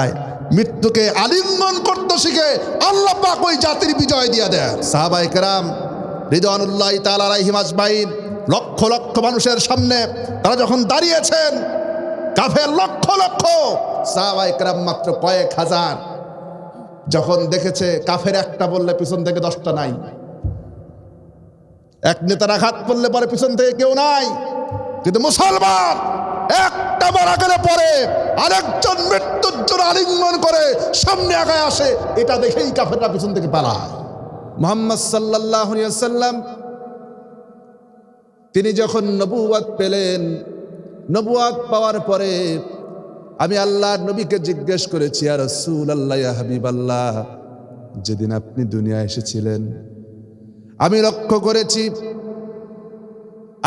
যায়, মৃত্যুকে আলিঙ্গন করতে শিখে আল্লাহ পাক ওই জাতির বিজয় দিয়ে দেন। সাহাবায়ে কেরাম রিদওয়ানুল্লাহি তাআলা আলাইহিম আজমাইন লক্ষ লক্ষ মানুষের সামনে তারা যখন দাঁড়িয়েছেন, কাফের লক্ষ লক্ষ, সাহাবায়ে কেরাম মাত্র কয়েক হাজার। যখন দেখেছে কাফের একটা বললে পিছন থেকে 10টা নাই, এক নেতার আঘাত করলে পরে পিছন থেকে কেউ নাই, কিন্তু মুসলমান একটা মারা গেলে পরে আরেকজন মৃত্যুর জন্য আলিঙ্গন করে সামনে আগায় আসে, এটা দেখেই কাফেররা পিছন থেকে পালায়। মুহাম্মদ সাল্লাল্লাহু আলাইহি ওয়াসাল্লাম তিনি যখন নবুয়ত পেলেন, নবুয়ত পাওয়ার পরে আমি আল্লাহর নবীকে জিজ্ঞেস করেছি, ইয়া রাসূলুল্লাহ, ইয়া হাবিবাল্লাহ, যেদিন আপনি দুনিয়ায় এসেছিলেন আমি লক্ষ্য করেছি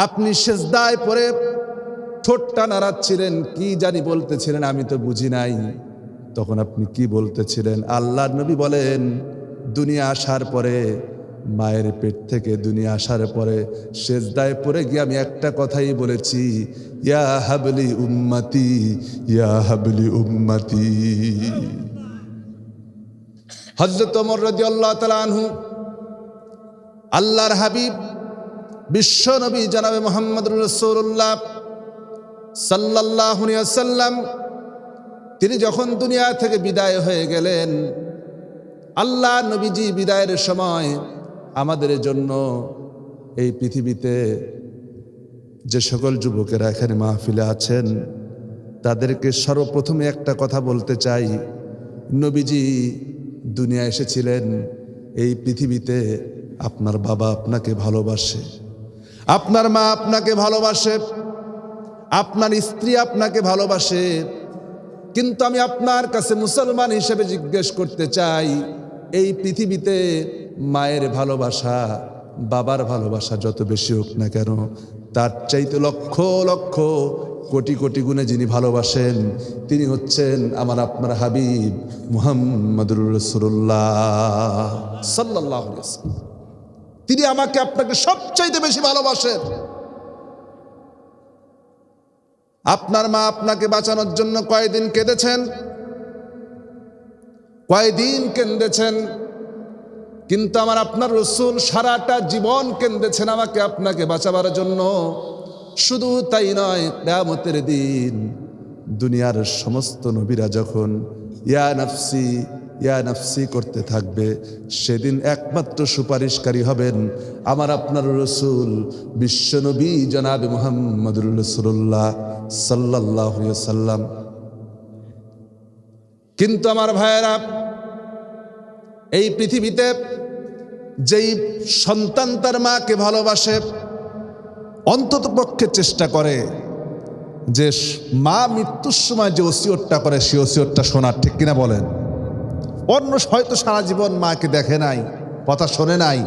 আপনি সিজদায় পড়ে ঠোঁটটা নাড়াচ্ছিলেন, কি জানি বলতেছিলেন, আমি তো বুঝি নাই। তখন আপনি কি বলতেছিলেন? আল্লাহর নবী বলেন, দুনিয়া আসার পরে, মায়ের পেট থেকে দুনিয়া আসার পরে সিজদায় পড়ে গিয়ে আমি একটা কথাই বলেছি, ইয়া হাবলি উম্মতি, ইয়া হাবলি উম্মতি। হযরত ওমর রাদিয়াল্লাহু তাআলা আনহু, আল্লাহর হাবিব বিশ্ব নবী জনাবে মুহাম্মদুর রাসূলুল্লাহ সাল্লাল্লাহু আলাইহি ওয়াসাল্লাম তিনি যখন দুনিয়া থেকে বিদায় হয়ে গেলেন, আল্লাহ নবীজি বিদায়ের সময় আমাদের জন্য এই পৃথিবীতে যে সকল যুবকেরা এখানে মাহফিলে আছেন তাদেরকে সর্বপ্রথমে একটা কথা বলতে চাই, নবীজি দুনিয়া এসেছিলেন এই পৃথিবীতে, আপনার বাবা আপনাকে ভালোবাসে, আপনার মা আপনাকে ভালোবাসে, আপনার স্ত্রী আপনাকে ভালোবাসে, কিন্তু আমি আপনার কাছে মুসলমান হিসেবে জিজ্ঞেস করতে চাই, এই পৃথিবীতে মায়ের ভালোবাসা, বাবার ভালোবাসা যত বেশি হোক না কেন, তার চাইতে লক্ষ লক্ষ কোটি কোটি গুণে যিনি ভালোবাসেন তিনি হচ্ছেন আমার আপনার হাবিব মুহাম্মদুর রাসূলুল্লাহ সাল্লাল্লাহু আলাইহি ওয়াসাল্লাম। তিনি আমাকে আপনাকে সবচাইতে বেশি ভালোবাসেন। আপনার মা আপনাকে বাঁচানোর জন্য কয়দিন কেঁদেছেন, কয়দিন কেঁদেছেন, কিন্তু আমার আপনার রাসূল সারাটা জীবন কেঁদেছেন আমাকে আপনাকে বাঁচাবার জন্য। শুধু তাই নয়, কিয়ামতের দিন দুনিয়ার সমস্ত নবীরা যখন ইয়া নাফসি ইয়া নাফসি করতে থাকবে, সেদিন একমাত্র সুপারিশকারী হবেন আমার আপনার রাসূল বিশ্বনবী জনাবে মুহাম্মদুর রাসূলুল্লাহ সাল্লাল্লাহু আলাইহি ওয়াসাল্লাম। কিন্তু আমার ভাইয়েরা, এই পৃথিবীতে যেই সন্তান তার মাকে ভালোবাসে, অন্তত পক্ষে চেষ্টা করে যে মা মৃত্যুর সময় যে ওসিয়তটা করে সে ওসিয়তটা শোনার, ঠিক কিনা বলেন? অন্য হয়তো সারা জীবন মাকে দেখে নাই, কথা শোনে নাই,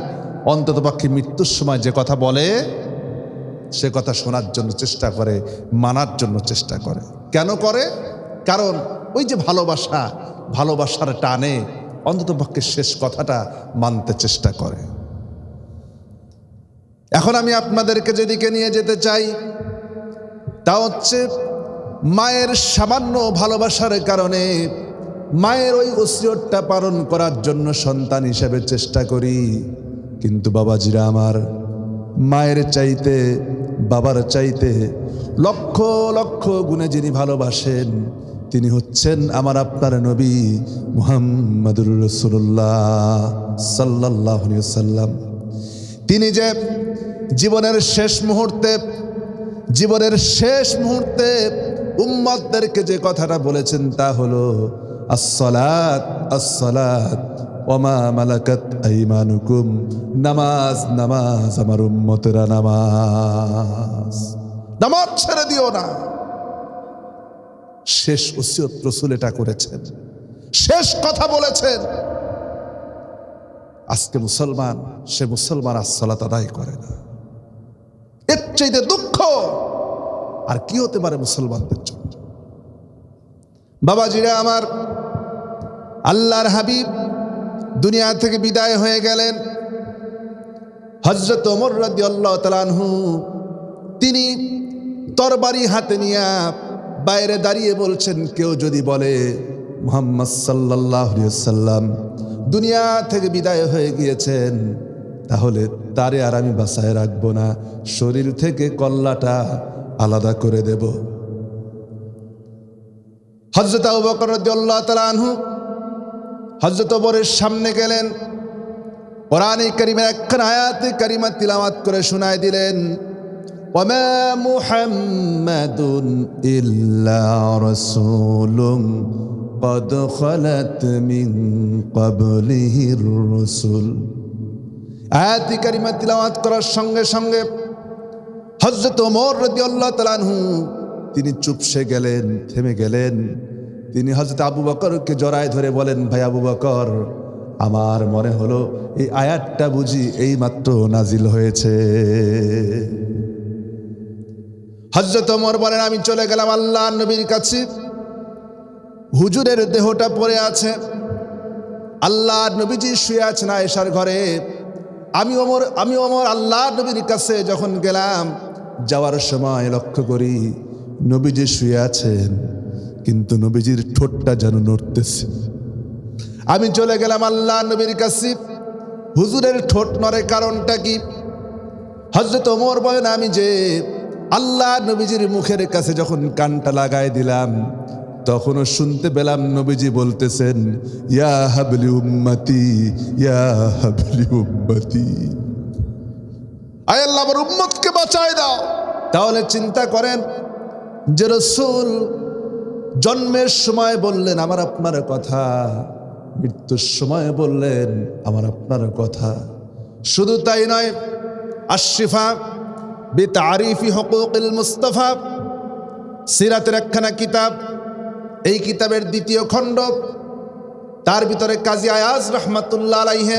অন্তত পক্ষে মৃত্যুর সময় যে কথা বলে সে কথা শোনার জন্য চেষ্টা করে, মানার জন্য চেষ্টা করে। কেন করে? কারণ ওই যে ভালোবাসা, ভালোবাসার টানে অন্তত পক্ষে শেষ কথাটা মানতে চেষ্টা করে। এখন আমি আপনাদেরকে যেদিকে নিয়ে যেতে চাই তা হচ্ছে, মায়ের সামান্য ভালোবাসার কারণে মায়ের ওই ওসিয়তটা পালন করার জন্য সন্তান হিসেবে চেষ্টা করি, কিন্তু বাবাজিরা আমার, মায়ের চাইতে বাবার চাইতে লক্ষ লক্ষ গুণে যিনি ভালোবাসেন তিনি হচ্ছেন আমার আপনার নবী মুহাম্মদুর রাসূলুল্লাহ সাল্লাল্লাহু আলাইহি ওয়াসাল্লাম। তিনি যে জীবনের শেষ মুহূর্তে উম্মতদেরকে যে কথাটা বলেছেন তা হলো আসসালাত আসসালাত ওয়া মা মালাকাত আইমানুকুম, নামাজ নামাজ, আমার উম্মতেরা নামাজ, নামাজ ছেড়ে দিও না। শেষ ওসিয়ত রাসূল এটা করেছেন, শেষ কথা বলেছেন। আজকে মুসলমান, সে মুসলমান আসসালাত আদায় করে না। এর চাইতে দুঃখ আর কি হতে পারে মুসলমানদের জন্য? বাবাজিরা আমার, আল্লাহর হাবিব দুনিয়া থেকে বিদায় হয়ে গেলেন। হযরত ওমর রাদিয়াল্লাহু তাআলা আনহু তিনি তরবারি হাতে নিয়ে বাইরে দাঁড়িয়ে বলছেন, কেউ যদি বলে মুহাম্মদ সাল্লাল্লাহু আলাইহি ওয়াসাল্লাম দুনিয়া থেকে বিদায় হয়ে গিয়েছেন, তাহলে তারে আর আমি বাঁচায় রাখবো না, শরীর থেকে কল্লাটা আলাদা করে দেব। হযরত আবু বকর রাদিয়াল্লাহু তাআলা আনহু হযরত ওমরের সামনে গেলেন, কোরআনে কারীমের একখানা আয়াতে কারিমা তিলাওয়াত করে শোনায় দিলেন, ওয়ামা মুহাম্মাদুন ইল্লা রাসূলুন قد خلت من قبله الرسل। আয়াত কারিমা তিলাওয়াত করার সঙ্গে সঙ্গে হযরত ওমর রাদিয়াল্লাহু তাআলা আনহু তিনি চুপসে গেলেন, থেমে গেলেন। তিনি হযরত আবু বকরকে জড়ায় ধরে বলেন, ভাই আবু বকর, আমার মনে হলো এই আয়াতটা বুঝি এই মাত্র নাজিল হয়েছে। হযরত ওমর বলেন, আমি চলে গেলাম আল্লাহর নবীর কাছে। হুজুরের দেহটা পড়ে আছে, আল্লাহর নবীজি শুয়ে আছেন আয়েশার ঘরে। আমি ওমর আল্লাহর নবীর কাছে যখন গেলাম, যাওয়ার সময় লক্ষ্য করি নবীজি শুয়ে আছেন, কিন্তু নবীজির ঠোঁটটা যেন নড়তেছে। আমি চলে গেলাম আল্লাহর নবীর কাছে, হুজুরের ঠোঁট নড়ে কারণটা কি? হযরত ওমর বলেন, আমি যে আল্লাহর নবীজির মুখের কাছে যখন কানটা লাগাই দিলাম, তখনও শুনতে পেলাম নবীজি বলতেছেন, ইয়া হাবলি উম্মতি, ইয়া হাবলি উম্মতি, আয় আল্লাহ আমার উম্মতকে বাঁচায় দাও। তাহলে চিন্তা করেন যে রাসূল জন্মের সময় বললেন আমার আপনার কথা, মৃত্যুর সময় বললেন আমার আপনার কথা। শুধু তাই নয়, আশ-শিফা বিতারিফি হুকুকিল মুস্তাফা সিরাতের একখানা কিতাব, এই কিতাবের দ্বিতীয় খণ্ড, তার ভিতরে কাজী আয়াজ রাহমাতুল্লাহ আলাইহি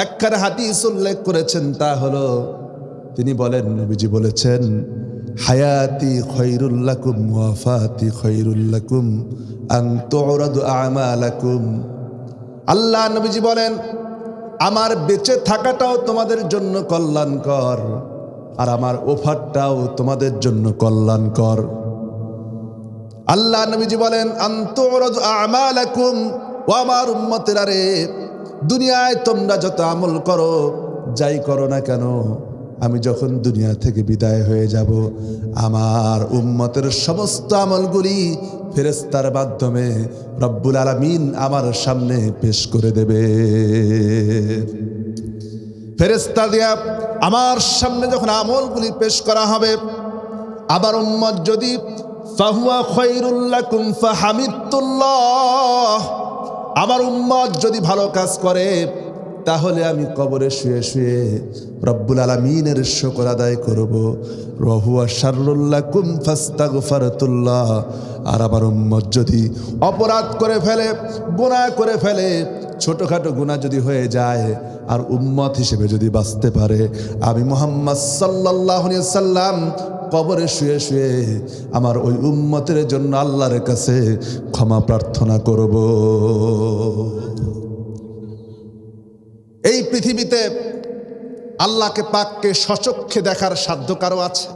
একখানা হাদিস উল্লেখ করেছেন। তা হলো, তিনি বলেন, নবীজি বলেছেন, হায়াতি খায়রুল লাকুম ওয়াফাতি খায়রুল লাকুম আন তুরাদু আমালাকুম। আল্লাহ নবীজি বলেন, আমার বেঁচে থাকাটাও তোমাদের জন্য কল্যাণকর, আর আমার ওফাতটাও তোমাদের জন্য কল্যাণকর। আল্লাহ নবীজি বলেন, আনতুরাদু আমালাকুম, ও আমার উম্মতেরা রে, দুনিয়ায় তোমরা যত আমল করো, যাই করো না কেন, আমি যখন দুনিয়া থেকে বিদায় হয়ে যাব, আমার উম্মতের সমস্ত আমলগুলি ফেরেশতার মাধ্যমে রব্বুল আলামিন আমার সামনে পেশ করে দেবে। ফেরেশতা দিয়া আমার সামনে যখন আমলগুলি পেশ করা হবে, আবার উম্মত যদি ফাহুয়া খায়রুল লাকুম ফাহামিদতুল্লাহ, আমার উম্মত যদি ভালো কাজ করে, তাহলে আমি কবরে শুয়ে শুয়ে রব্বুল আলামিনের শুকর আদায় করব। ওয়াহুয়া শাররুল লাকুম ফাস্তাগফিরতুল্লাহ, আর আমার উম্মত যদি অপরাধ করে ফেলে, গুনাহ করে ফেলে, ছোটখাটো গুনাহ যদি হয়ে যায়, আর উম্মত হিসেবে যদি বাঁচতে পারে, আমি মুহাম্মদ সাল্লাল্লাহু আলাইহি ওয়াসাল্লাম কবরে শুয়ে শুয়ে আমার ওই উম্মতের জন্য আল্লাহর কাছে ক্ষমা প্রার্থনা করব। এই পৃথিবীতে আল্লাহকে পাককে সচক্ষে দেখার সাধ্য কারো আছে?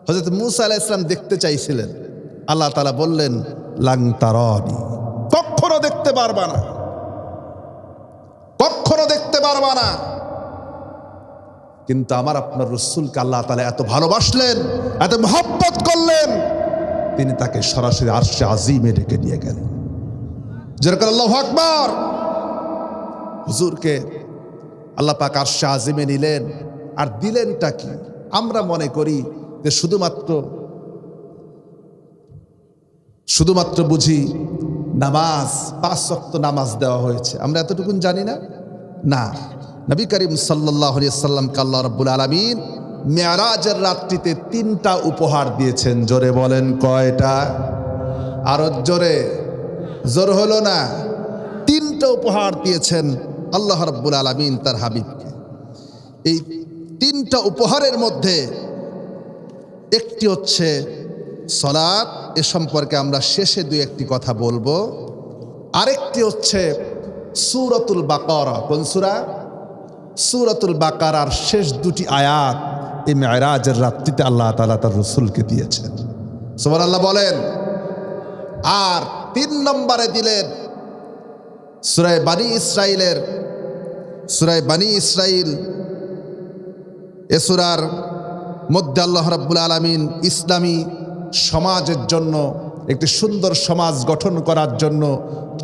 হযরত মূসা আলাইহিস সালাম দেখতে চাইছিলেন, আল্লাহ তাআলা বললেন, লাং তারানি, কখনো দেখতে পারবা না, কখনো দেখতে পারবা না। কিন্তু আমার আপনার রাসূলকে আল্লাহ তাআলা এত ভালোবাসলেন, এত মহব্বত করলেন, তিনি তাকে সরাসরি আরশে আজিমে ডেকে নিয়ে গেলেন। যেরকম আল্লাহু আকবার, হুজুরকে আল্লাহ পাক আরশে আজিমে নিলেন। আর দিলেনটা কি? আমরা মনে করি যে শুধুমাত্র বুঝি নামাজ, 5 ওয়াক্ত নামাজ দেওয়া হয়েছে, আমরা এতটুকুন জানি না। না, নবী করিম সাল্লাল্লাহু আলাইহি ওয়াসাল্লামকে আল্লাহ রাব্বুল আলামিন মেরাজের রাত্রিতে 3টা উপহার দিয়েছেন। জোরে বলেন, কয়টা? আরো জোরে, জোর হলো না। 3টা উপহার দিয়েছেন আল্লাহ রাব্বুল আলামিন তার হাবিবকে। এই 3টা উপহারের মধ্যে একটি হচ্ছে সালাত, এ সম্পর্কে আমরা শেষে 2-1টি কথা বলবো। আরেকটি হচ্ছে সূরাতুল বাকারা। কোন সূরা? সূরাতুল বাকারার শেষ 2টি আয়াত এই মেরাজের রাত্রিতে আল্লাহ তাআলা তার রাসূলকে দিয়েছেন। সুবহানাল্লাহ বলেন। আর 3 নম্বরে দিলেন সূরা বানী ইসরাইলের, সূরা বানী ইসরাইল। এ সূরার মধ্যে আল্লাহ রাব্বুল আলামিন ইসলামী সমাজের জন্য, একটি সুন্দর সমাজ গঠন করার জন্য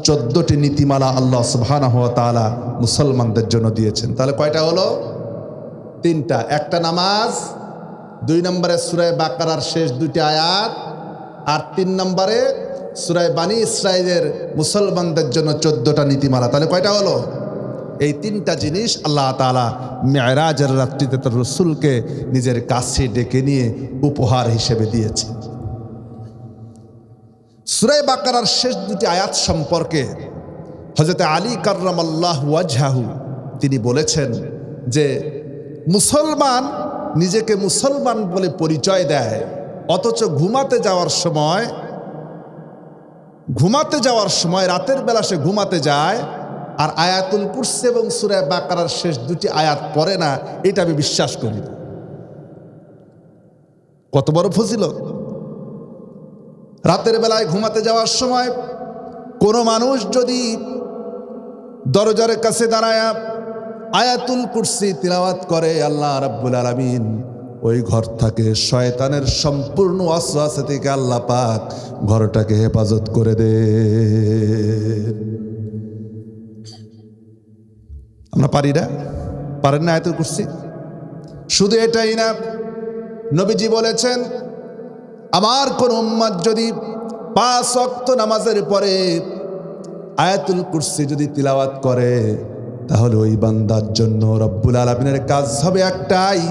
14টি নীতিমালা আল্লাহ সুবহানাহু ওয়া তাআলা মুসলমানদের জন্য দিয়েছেন। তাহলে কয়টা হলো? 3টা। একটা নামাজ, 2 নম্বরে সূরা বাকারার শেষ 2টি আয়াত, আর 3 নম্বরে সূরা বানী ইসরাইলের মুসলমানদের জন্য 14টা নীতিমালা। তাহলে কয়টা হলো? এই 3টা জিনিস আল্লাহ তাআলা মেরাজের রাত্রিতে তার রাসূলকে নিজের কাছে ডেকে নিয়ে উপহার হিসেবে দিয়েছে। সূরা বাকারার শেষ 2টি আয়াত সম্পর্কে হযরত আলী কাররামাল্লাহু ওয়াজহাহু তিনি বলেছেন যে মুসলমান নিজেকে মুসলমান বলে পরিচয় দেয়, অথচ ঘুমাতে যাওয়ার সময় রাতের বেলা সে ঘুমাতে যায় আর আয়াতুল কুরসি এবং সূরা বাকারার শেষ 2টি আয়াত পড়ে না, এটা আমি বিশ্বাস করি না। কত বড় ফজিলত! রাতের বেলায় ঘুমাতে যাওয়ার সময় কোনো মানুষ যদি দরজার কাছে দাঁড়ায় আয়াতুল কুরসি তিলাওয়াত করে, আল্লাহ রাব্বুল আলামিন ওই ঘর থেকে শয়তানের সম্পূর্ণ ওয়াসওয়াসা থেকে আল্লাহ পাক ঘরটাকে হেফাজত করে দেন। আমরা পারি না? পারেন না আয়াতুল কুরসি? শুধু এটাই না, নবীজি বলেছেন আমার কোন উম্মত যদি 5 ওয়াক্ত নামাজের পরে আয়াতুল কুরসি যদি তিলাওয়াত করে, তাহলে ওই বান্দার জন্য রব্বুল আলামিনের কাজ হবে একটাই,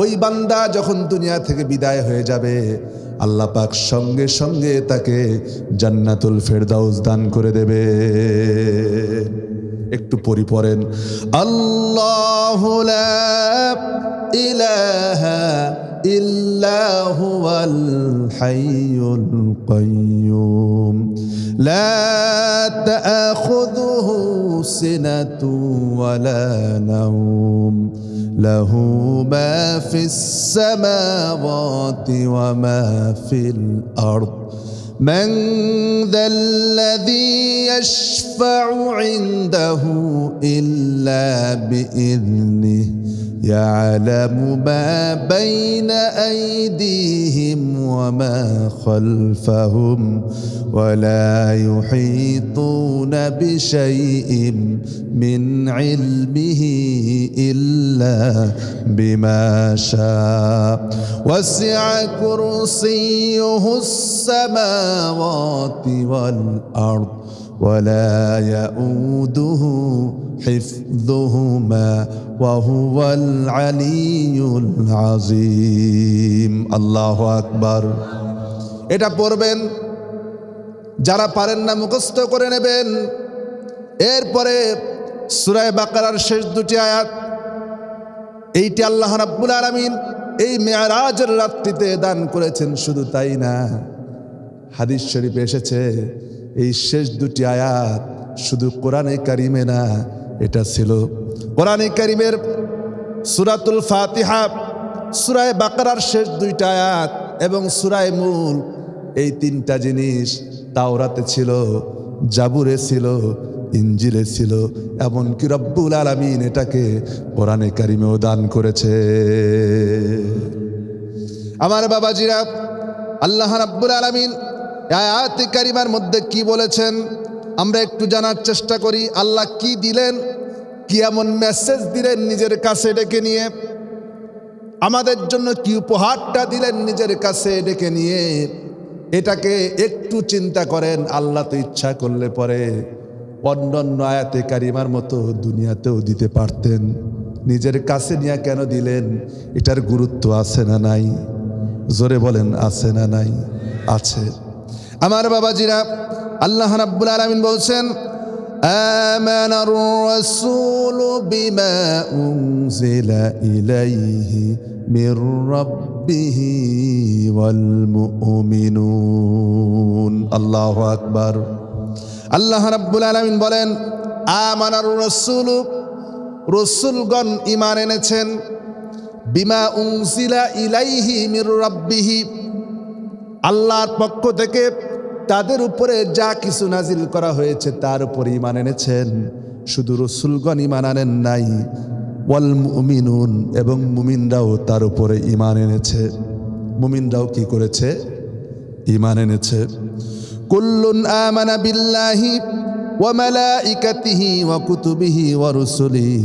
ওই বান্দা যখন দুনিয়া থেকে বিদায় হয়ে যাবে আল্লাহ পাক সঙ্গে সঙ্গে তাকে জান্নাতুল ফেরদাউস দান করে দেবে। একটু পড়ি পড়েন, আল্লাহু লা ইলাহা ইল্লা হুয়াল হাইয়ুল কাইয়্যুম লা তা'খুযুহু সিনাতুন ওয়ালা নাওম লাহু মা ফিস সামাওয়াতি ওয়া মা ফিল আরদ من ذا الذي يشفع عنده إلا بإذنه يعلم ما بين أيديهم وما خلفهم ولا يحيطون بشيء من علمه إلا بما شاء وسع كرسيه السماوات والأرض ولا يؤوده حفظهما وهو العلي العظيم الله أكبر। এটা পড়বেন, যারা পারেন না মুখস্থ করে নেবেন। এরপরে সূরা বাকারার শেষ 2টি আয়াত, এইটি আল্লাহ রাব্বুল আলামিন এই মেরাজের রাত্রিতে দান করেছেন। শুধু তাই না, হাদিস শরীফে এসেছে এই শেষ 2টি আয়াত শুধু কোরআনে কারিমে না, এটা ছিল কোরআনে কারিমের সূরাতুল ফাতিহা, সূরা বাকারার শেষ 2টা আয়াত এবং সূরা মুলক। এই 3টা জিনিস তাওরাতে ছিল, জাবুরে ছিল, ইনজিলে ছিল, এমনকি রব্বুল আলামিন এটাকে কোরআনে কারিমেও দান করেছে। আমার বাবাজিরা, আল্লাহ রাব্বুল আলামিন আয়াতে কারিমার মধ্যে কি বলেছেন আমরা একটু জানার চেষ্টা করি। আল্লাহ কি দিলেন, কি এমন মেসেজ দিলেন নিজের কাছে ডেকে নিয়ে, আমাদের জন্য কি উপহারটা দিলেন নিজের কাছে ডেকে নিয়ে, এটাকে একটু চিন্তা করেন। আল্লাহ তো ইচ্ছা করলে পরে অন্যান্য আয়াতে কারিমার মতো দুনিয়াতেও দিতে পারতেন, নিজের কাছে নিয়ে কেন দিলেন? এটার গুরুত্ব আছে না নাই? জোরে বলেন, আছে না নাই? আছে। আমার বাবাজিরা, আল্লাহ রাব্বুল আলামিন বলছেন আমানার রাসূলু বিমা উনজিলা ইলাইহি মির রাব্বিহি ওয়াল মুমিনুন। আল্লাহু আকবার। আল্লাহ রাব্বুল আলামিন বলেন আমানার রাসূলু, রাসূলগণ ঈমান এনেছেন, বিমা উনজিলা ইলাইহি মির রাব্বিহি, আল্লাহর পক্ষ থেকে তাদের উপরে যা কিছু নাজিল করা হয়েছে তার উপরে ঈমান এনেছেন। শুধু রাসূলগণ ঈমান আনেন নাই, ওয়াল মুমিনুন, এবং মুমিনরাও তার উপরে ঈমান এনেছে। মুমিনরাও কি করেছে? ঈমান এনেছে। কুল্লুন আমানা বিল্লাহি ওয়া মালাইকাতিহি ওয়া কুতুবিহি ওয়া রুসুলিহি,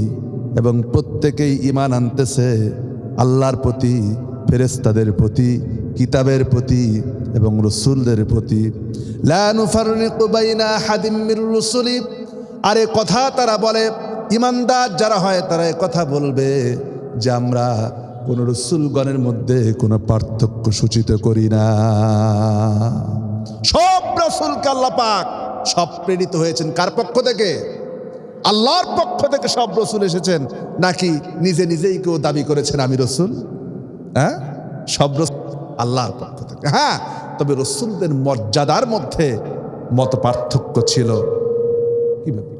এবং প্রত্যেকেই ঈমান আনতেছে আল্লাহর প্রতি, ফেরেশতাদের প্রতি, কিতাবের প্রতি এবং রসুলদের প্রতি। লা নুফাররিকু বাইনা আহাদিম মির রুসুলি, আরে কথা তারা বলে, ঈমানদার যারা হয় তারা কথা বলবে যে আমরা কোন রসুলগণের মধ্যে কোনো পার্থক্য সূচিত করি না। সব রসুলকে আল্লাহ পাক সব প্রেরিত হয়েছেন কার পক্ষ থেকে? আল্লাহর পক্ষ থেকে সব রসুল এসেছেন, নাকি নিজে নিজেই কেউ দাবি করেছেন আমি রসুল? হ্যাঁ, সব রসুল আল্লাহর পক্ষ থেকে। হ্যাঁ, তবে রসুলদের মর্যাদার মধ্যে মত পার্থক্য ছিল। কিভাবে?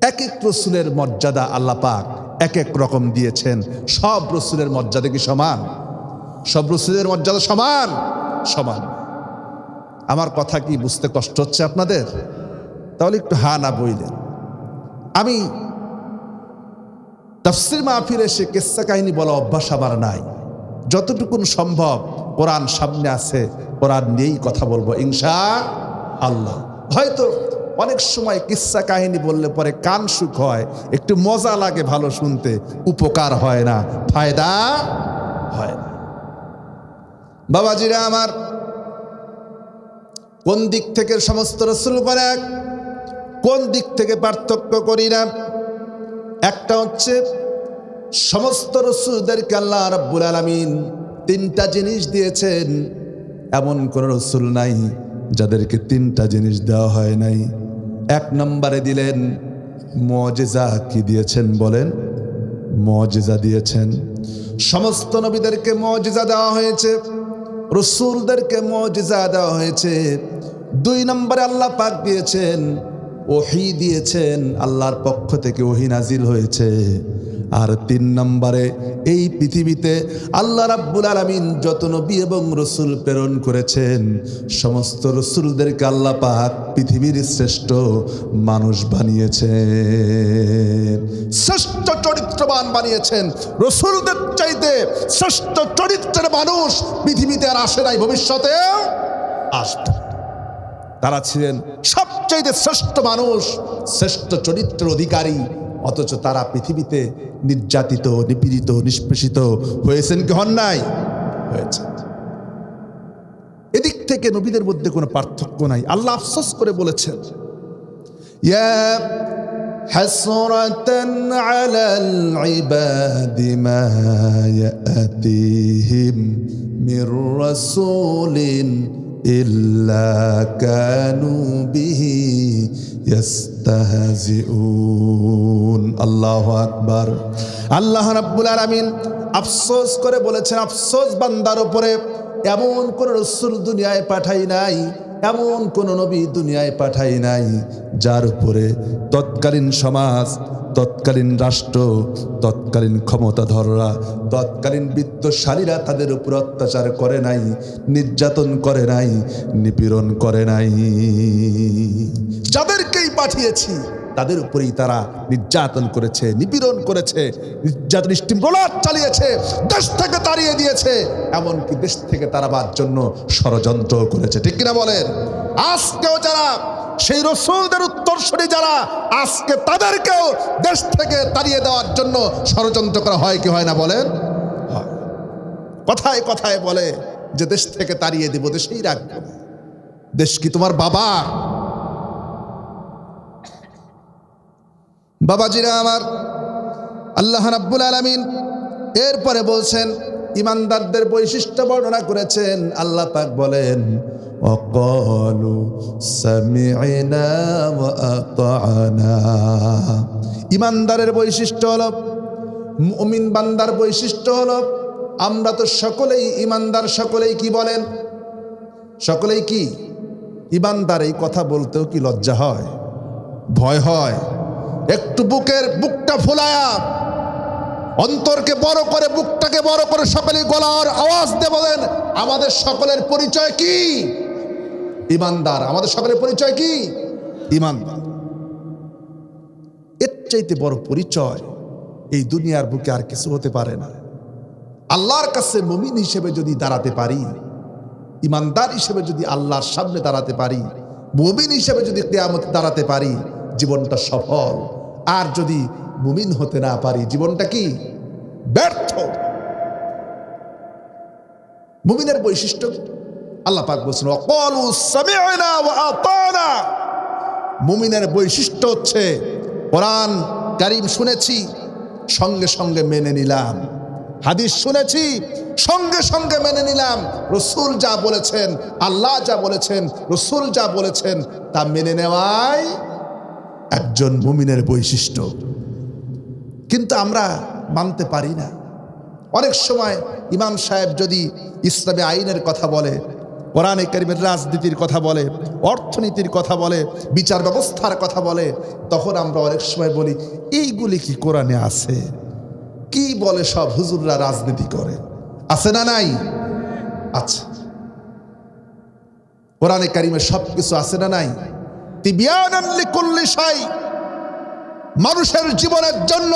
এক এক রসুলের মর্যাদা আল্লাহ পাক এক এক রকম দিয়েছেন। সব রসুলের মর্যাদা কি সমান? সব রসুলের মর্যাদা সমান? সমান। আমার কথা কি বুঝতে কষ্ট হচ্ছে আপনাদের? তাহলে একটু হা না বইলেন। আমি তাফসীর মাহফিলে এসে কিসসা কাহিনী বলা অভ্যাস আমার নাই। যতটুকুন সম্ভব কোরআন সামনে আছে, কোরআন নিয়েই কথা বলবো ইনশাআল্লাহ। হয়তো অনেক সময় কিসসা কাহিনী বললে পরে কান সুখ হয়, একটু মজা লাগে, ভালো শুনতে, উপকার হয় না, ফায়দা হয় না। বাবাজিরা আমার, কোন দিক থেকে সমস্ত রাসূলগণ এক, কোন দিক থেকে পার্থক্য করি না? একটা হচ্ছে সমস্ত রাসূলদেরকে আল্লাহ রাব্বুল আলামিন তিনটা জিনিস দিয়েছেন। এমন কোন রাসূল নাই যাদেরকে তিনটা জিনিস দেওয়া হয় নাই। এক নম্বরে দিলেন মুজিজা। কি দিয়েছেন বলেন? মুজিজা দিয়েছেন। সমস্ত নবীদেরকে মুজিজা দেওয়া হয়েছে, রাসূলদেরকে মুজিজা দেওয়া হয়েছে। দুই নম্বরে আল্লাহ পাক দিয়েছেন ওহী দিয়েছেন, আল্লাহর পক্ষ থেকে ওহী নাজিল হয়েছে। আর তিন নম্বরে এই পৃথিবীতে আল্লাহ রাব্বুল আলামিন যত নবী এবং রসুল প্রেরণ করেছেন, সমস্ত রসুলদেরকে আল্লাহ পাক পৃথিবীর শ্রেষ্ঠ মানুষ বানিয়েছেন, শ্রেষ্ঠ চরিত্রবান বানিয়েছেন। রসুলদের চাইতে শ্রেষ্ঠ চরিত্রের মানুষ পৃথিবীতে আর আসে নাই, ভবিষ্যতেও আসবে। তারা ছিলেন সবচাইতে শ্রেষ্ঠ মানুষ, শ্রেষ্ঠ চরিত্রের অধিকারী, অথচ তারা পৃথিবীতে নির্যাতিত, নিপীড়িত, নিষ্পেষিত হয়েছেন কি হন নাই? হয়েছে। এদিক থেকে নবীদের মধ্যে কোনো পার্থক্য নাই। আল্লাহ আফসোস করে বলেছেন, ইয়া হাসরাতান আলাল ইবাদি মা ইয়াতিহিম মির রাসূলিন ইল্লা কানু বিহি ইস্তাহজিউন। আল্লাহু আকবার। আল্লাহ রাব্বুল আলামিন আফসোস করে বলেছেন, আফসোস বান্দার উপরে, এমন কোন রাসূল দুনিয়ায় পাঠাই নাই, এমন কোন নবী দুনিয়ায় পাঠাই নাই যার উপরে তৎকালীন সমাজ, তৎকালীন রাষ্ট্র, তৎকালীন ক্ষমতাধররা, তৎকালীন বিত্তশালীরা তাদের উপর অত্যাচার করে নাই, নির্যাতন করে নাই, নিপীড়ন করে নাই। যাদেরকেই পাঠিয়েছি তাদের উপরেই তারা নির্যাতন করেছে, নিপীড়ন করেছে, নির্যাতন স্টিমরোলার চালিয়েছে, দেশ থেকে তাড়িয়ে দিয়েছে, এমনকি দেশ থেকে তাড়াবার জন্য ষড়যন্ত্র করেছে। ঠিক কিনা বলেন? আজকেও যারা সেই রাসূলদের উত্তরসূরি যারা, আজকে তাদেরকেও দেশ থেকে তাড়িয়ে দেওয়ার জন্য ষড়যন্ত্র করা হয় কি হয় না বলেন? হয়। কথায় কথায় বলে যে দেশ থেকে তাড়িয়ে দিব, দেশেই রাখবো। দেশ কি তোমার বাবা? বাবাজিরা আমার, আল্লাহ রাব্বুল আলামিন এরপরে বলছেন, ইমানদারদের বৈশিষ্ট্য বর্ণনা করেছেন। আল্লাহ পাক বলেন, ওয়াকালু সামি'না ওয়া আতা'না। ইমানদারের বৈশিষ্ট্য হলো, মুমিন বান্দার বৈশিষ্ট্য হলো, আমরা তো সকলেই ইমানদার। সকলেই কি বলেন? সকলেই কি ইমানদার? এই কথা বলতেও কি লজ্জা হয়, ভয় হয়? একটু বুকটা ফুলায়া, অন্তরকে বড় করে, বুকটাকে বড় করে সকলেই গলার আওয়াজ দিয়ে বলেন, আমাদের সকলের পরিচয় কি? ইমানদার। আমাদের সকলের পরিচয় কি? ইমানদার। এর চাইতে বড় পরিচয় এই দুনিয়ার বুকে আর কিছু হতে পারে না। আল্লাহর কাছে মুমিন হিসেবে যদি দাঁড়াতে পারি, ইমানদার হিসেবে যদি আল্লাহর সামনে দাঁড়াতে পারি, মুমিন হিসেবে যদি কিয়ামতে দাঁড়াতে পারি, জীবনটা সফল। আর যদি মুমিন হতে না পারি, জীবনটা কি? ব্যর্থ। মুমিনের বৈশিষ্ট্য আল্লাহ পাক বলছেন ওয়াকালু সামি'না ওয়া আতানা। মুমিনের বৈশিষ্ট্য হচ্ছে কোরআন কারীম শুনেছি, সঙ্গে সঙ্গে মেনে নিলাম। হাদিস শুনেছি, সঙ্গে সঙ্গে মেনে নিলাম। রাসূল যা বলেছেন, আল্লাহ যা বলেছেন, রাসূল যা বলেছেন তা মেনে নেওয়াই একজন মুমিনের বৈশিষ্ট্য। কিন্তু আমরা মানতে পারি না। অনেক সময় ইমাম সাহেব যদি ইসলামী আইনের কথা বলে, কোরআনে কারীমের রাজনীতির কথা বলে, অর্থনীতির কথা বলে, বিচার ব্যবস্থার কথা বলে, তখন আমরা অনেক সময় বলি এইগুলি কি কোরআনে আছে? কি বলে সব হুজুররা রাজনীতি করে? আছে না নাই? আচ্ছা, কোরআনে কারীমে সব কিছু আছে না নাই? তিবিয়ানান লিকুল্লি শাই। মানুষের জীবনের জন্য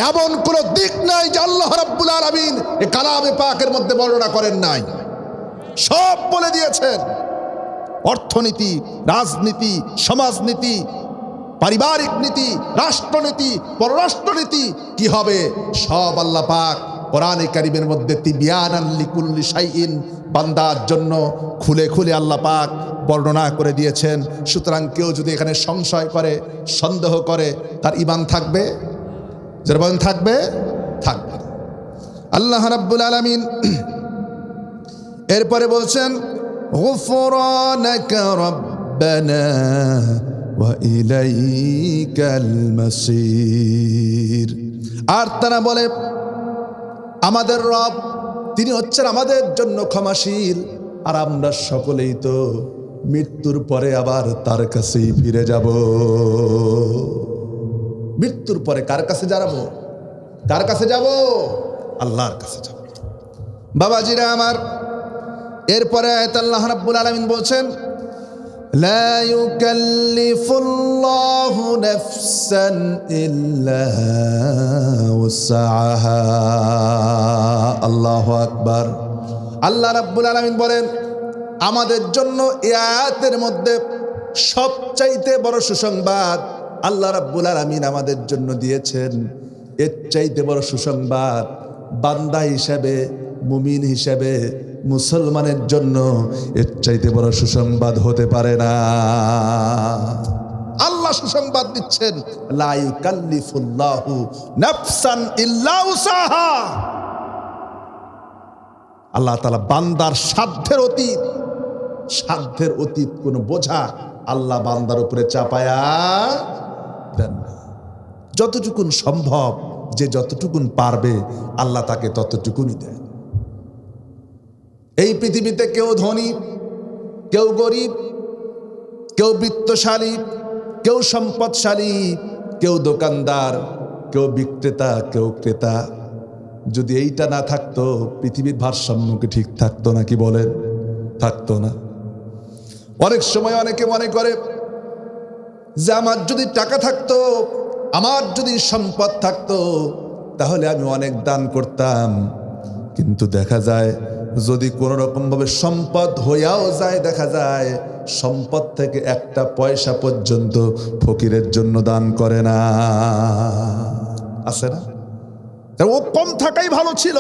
এমন কোন দিক নাই যে আল্লাহ রাব্বুল আলামিন এই কালামে পাকের মধ্যে বর্ণনা করেন নাই। সব বলে দিয়েছেন। অর্থনীতি, রাজনীতি, সমাজনীতি, পারিবারিক নীতি, রাষ্ট্রনীতি, পররাষ্ট্রনীতি কি হবে, সব আল্লাহ পাক কোরআনে কারীমের মধ্যে তিবিয়ানান লিকুল্লি শাইইন বান্দার জন্য খুলে খুলে আল্লাহ পাক বর্ণনা করে দিয়েছেন। সুতরাং কেউ যদি এখানে সংশয় করে, সন্দেহ করে, তার ঈমান থাকবে? যেরকম থাকবে? থাকবে। আল্লাহ রাব্বুল আলামিন এরপরে বলছেন গুফরানাকা রাব্বানা ওয়া ইলাইকাল মাসির। আর তারা বলে আমাদের রব তিনি হচ্ছেন আমাদের জন্য ক্ষমাশীল, আর আমরা সকলেই তো মৃত্যুর পরে আবার তার কাছেই ফিরে যাব। মৃত্যুর পরে কার কাছে যাব? কার কাছে যাব? আল্লাহর কাছে যাব। বাবাজিরা আমার, এরপরে আয়াত আল্লাহ রাব্বুল আলামিন বলছেন লা ইউকাল্লিফুল্লাহু নাফসান ইল্লা উসআহা। আল্লাহু আকবার। আল্লাহ রাব্বুল আলামিন বলেন আমাদের জন্য এই আয়াতের মধ্যে সবচাইতে বড় সুসংবাদ আল্লাহ রাব্বুল আলামিন আমাদের জন্য দিয়েছেন। এর চাইতে বড় সুসংবাদ বান্দা হিসেবে, মুমিন হিসেবে, মুসলমানের জন্য এর চাইতে বড় সুসংবাদ হতে পারে না। আল্লাহ সুসংবাদ দিচ্ছেন লা ইউকাল্লিফুল্লাহু নাফসান ইল্লা উসাহা। আল্লাহ তাআলা বান্দার সাধ্যের অতীত কোনো বোঝা আল্লাহ বান্দার উপরে চাপায়া দেন না। যতটুকুন সম্ভব, যে যতটুকুন পারবে আল্লাহ তাকে ততটুকুনই দেন। এই পৃথিবীতে কেউ ধনী, কেউ গরিব, কেউ বিত্তশালী, কেউ সম্পদশালী, কেউ দোকানদার, কেউ বিক্রেতা, কেউ ক্রেতা। যদি এইটা না থাকতো পৃথিবীর ভারসাম্য কি ঠিক থাকতো নাকি বলেন? থাকতো না। অনেক সময় অনেকে মনে করে যে আমার যদি টাকা থাকতো, আমার যদি সম্পদ থাকতো, তাহলে আমি অনেক দান করতাম। কিন্তু দেখা যায় যদি কোনো রকমভাবে সম্পদ হইয়াও যায়, দেখা যায় সম্পদ থেকে একটা পয়সা পর্যন্ত ফকিরের জন্য দান করে না। আছে না? ও কম থাকাই ভালো ছিল।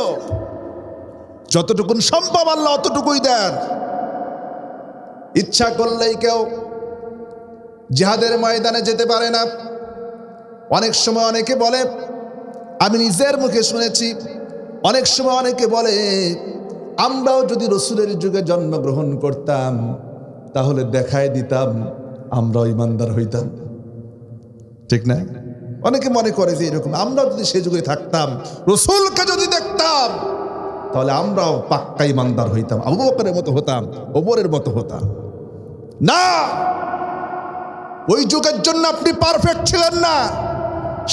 যতটুকুন সম্ভব আল্লাহ অতটুকুই দেন। ইচ্ছা করলেই কেউ জিহাদের ময়দানে যেতে পারে না। অনেক সময় অনেকে বলে, আমি নিজের মুখে শুনেছি, অনেক সময় অনেকে বলে আমরাও যদি রসুলের যুগে জন্মগ্রহণ করতাম তাহলে দেখাই দিতাম আমরাও ইমানদার হইতাম। ঠিক না? অনেকে মনে করে যে এরকম আমরাও যদি সে যুগে থাকতাম, রসুলকে যদি দেখতাম, তাহলে আমরাও পাক্কা ইমানদার হইতাম, আবু বকরের মতো হতাম, ওমরের মতো হতাম। না, ওই যুগের জন্য আপনি পারফেক্ট ছিলেন না।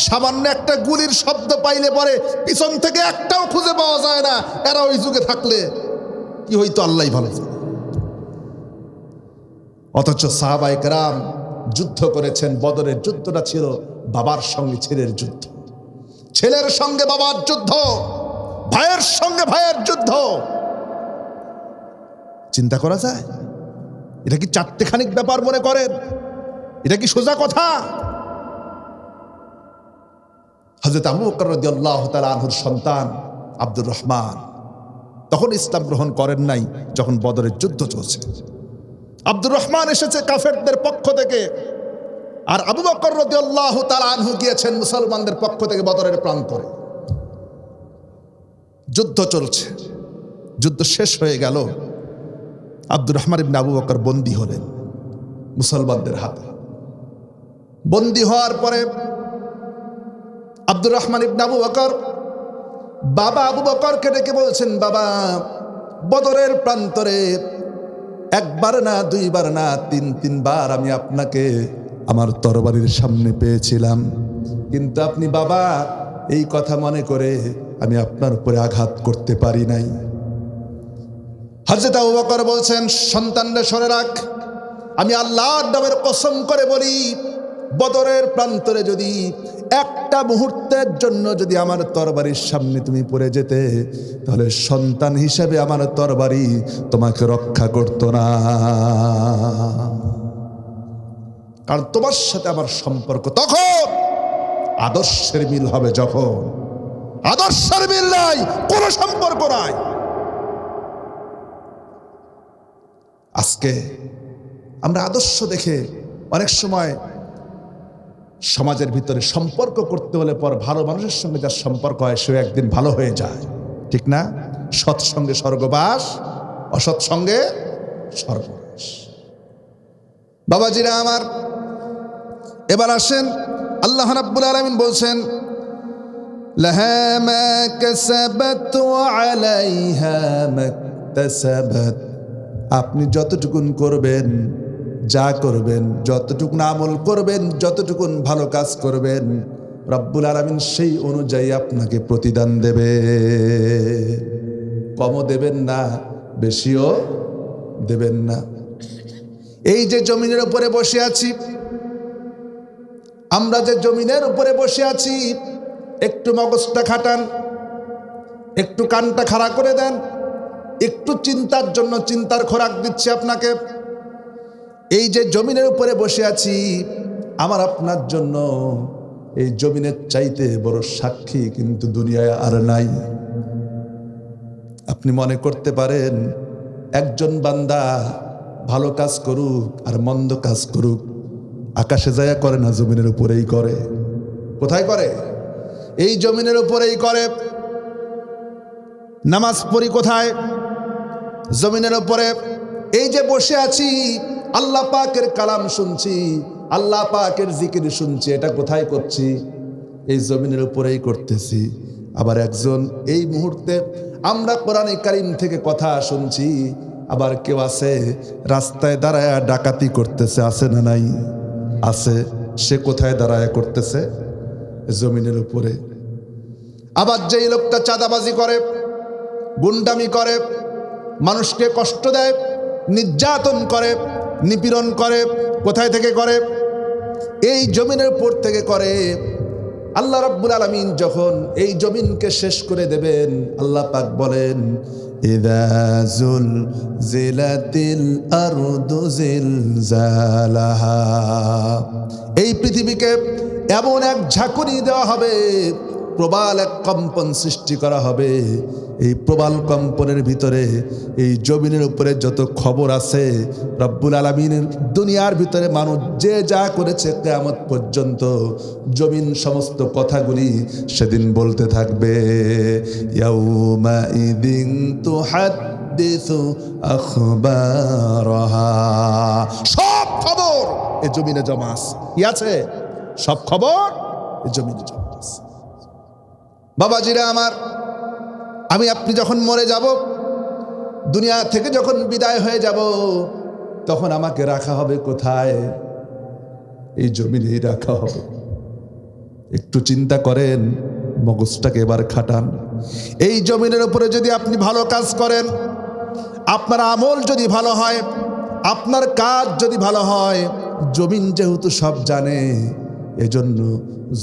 সামান্য একটা গুলির শব্দ পাইলে পরে পিছন থেকে একটাও খুঁজে পাওয়া যায় না। এরা ওই যুগে থাকলে কি হইতো আল্লাহই ভালো জানে। অথচ সাহাবায়ে কেরাম যুদ্ধ করেছেন। বদরের যুদ্ধটা ছিল বাবার সঙ্গে ছেলের যুদ্ধ, ছেলের সঙ্গে বাবার যুদ্ধ, ভাইয়ের সঙ্গে ভাইয়ের যুদ্ধ। চিন্তা করা যায়? এটা কি চারটেখানিক ব্যাপার মনে করেন? এটা কি সোজা কথা? হযরত আবু বকর রাদিয়াল্লাহু তাআলা আনহুর সন্তান আব্দুর রহমান তখন ইসলাম গ্রহণ করেন নাই, যখন বদরের যুদ্ধ চলছে। আব্দুর রহমান এসেছে কাফেরদের পক্ষ থেকে, আর আবু বকর রাদিয়াল্লাহু তাআলা আনহু গিয়েছেন মুসলমানদের পক্ষ থেকে বদরের প্রান্তরে। যুদ্ধ চলছে, যুদ্ধ শেষ হয়ে গেল। আব্দুর রহমান ইবনে আবু বকর বন্দী হলেন মুসলমানদের হাতে। বন্দী হওয়ার পরে আব্দুর রহমান ইবনে আবু বকর বাবা আবু বকরকে ডেকে বলছেন, বাবা, বদরের প্রান্তরে একবার না, দুইবার না, তিনবার আমি আপনাকে আমার তরবারির সামনে পেয়েছিলাম, কিন্তু আপনি বাবা এই কথা মনে করে আমি আপনার উপরে আঘাত করতে পারি নাই। হযরত আবু বকর বলছেন, সন্তানরে সরে রাখ, আমি আল্লাহর নামের কসম করে বলি, বদরের প্রান্তরে যদি একটা মুহূর্তের জন্য যদি আমার তরবারির সামনে তুমি পড়ে যেতে, তাহলে সন্তান হিসেবে আমার তরবারি তোমাকে রক্ষা করত না, কারণ তোমার সাথে আমার সম্পর্ক তখন আদর্শের মিল হবে। যখন আদর্শের মিল নাই, কোনো সম্পর্ক নাই। আজকে আমরা আদর্শ দেখে অনেক সময় সমাজের ভিতরে সম্পর্ক করতে হলে পর ভালো মানুষের সঙ্গে যার সম্পর্ক হয় সে একদিন ভালো হয়ে যায়, ঠিক না? সৎসঙ্গে স্বর্গবাস, অসৎ সঙ্গে সর্বনাশ। বাবাজিরা আমার, এবার আসেন, আল্লাহ রাব্বুল আলামিন বলছেন, লাহা মা কাসাবাত ওয়া আলাইহা মাকতাসাবাত। আপনি যতটুকুন করবেন, যা করবেন, যতটুকুন আমল করবেন, যতটুকুন ভালো কাজ করবেন, রব্বুল আলামিন সেই অনুযায়ী আপনাকে প্রতিদান দেবে। কমও দেবেন না, বেশিও দেবেন না। এই যে জমিনের উপরে বসে আছি, আমরা যে জমিনের উপরে বসে আছি, একটু মগজটা খাটান, একটু কানটা খাড়া করে দেন, একটু চিন্তার জন্য চিন্তার খোরাক দিচ্ছি আপনাকে। এই যে জমিনের উপরে বসে আছি, আমার আপনার জন্য এই জমিনের চাইতে বড় সাক্ষী কিন্তু দুনিয়ায় আর নাই। আপনি মনে করতে পারেন একজন বান্দা ভালো কাজ করুক আর মন্দ কাজ করুক, আকাশে যায় করে না, জমিনের উপরেই করে। কোথায় করে? এই জমিনের উপরেই করে। নামাজ পড়ি কোথায়? জমিনের উপরে। এই যে বসে আছি, আল্লাহ পাকের কালাম শুনছি, আল্লাহ পাকের জিকির শুনছি, এটা কোথায় করছি? এই জমিনের উপরেই করতেছি। আবার একজন এই মুহূর্তে আমরা কোরআনে কারীম থেকে কথা শুনছি, আবার কেউ আছে রাস্তায় দাঁড়ায় ডাকাতি করতেছে, আছে না নাই? আছে। সে কোথায় দাঁড়ায় করতেছে? জমিনের উপরে। আবার যেই লোকটা চাঁদাবাজি করে, গুন্ডামি করে, মানুষকে কষ্ট দেয়, নির্যাতন করে, নিপীড়ন করে, কোথায় থেকে করে? এই জমিনের উপর থেকে করে। আল্লাহ রাব্বুল আলামিন যখন এই জমিনকে শেষ করে দেবেন, আল্লাহ পাক বলেন, ইযা যুলজিলাতিল আরদু জিলজালাহা। এই পৃথিবীকে এমন এক ঝাঁকুনি দেওয়া হবে, প্রবল এক কম্পন সৃষ্টি করা হবে। এই প্রবল কম্পনের ভিতরে এই জমিনের উপরে যত খবর আছে, রব্বুল আলামিনের দুনিয়ার ভিতরে মানুষ যে যা করেছে কিয়ামত পর্যন্ত, জমিন সমস্ত কথাগুলি সেদিন বলতে থাকবে। ইয়াউমা ইদিন তুহাদ্দিসু আখবারাহা। সব খবর এই জমিনে জমা আছে। কি আছে? সব খবর এই জমিনে জমা আছে। বাবাজিরা আমার, আমি আপনি যখন মরে যাব, দুনিয়া থেকে যখন বিদায় হয়ে যাব, তখন আমাকে রাখা হবে কোথায়? এই জমিনেই রাখা হবে। একটু চিন্তা করেন, মগজটাকে এবার খাটান। এই জমিনের উপরে যদি আপনি ভালো কাজ করেন, আপনার আমল যদি ভালো হয়, আপনার কাজ যদি ভালো হয়, জমিন যেহেতু সব জানে, এজন্য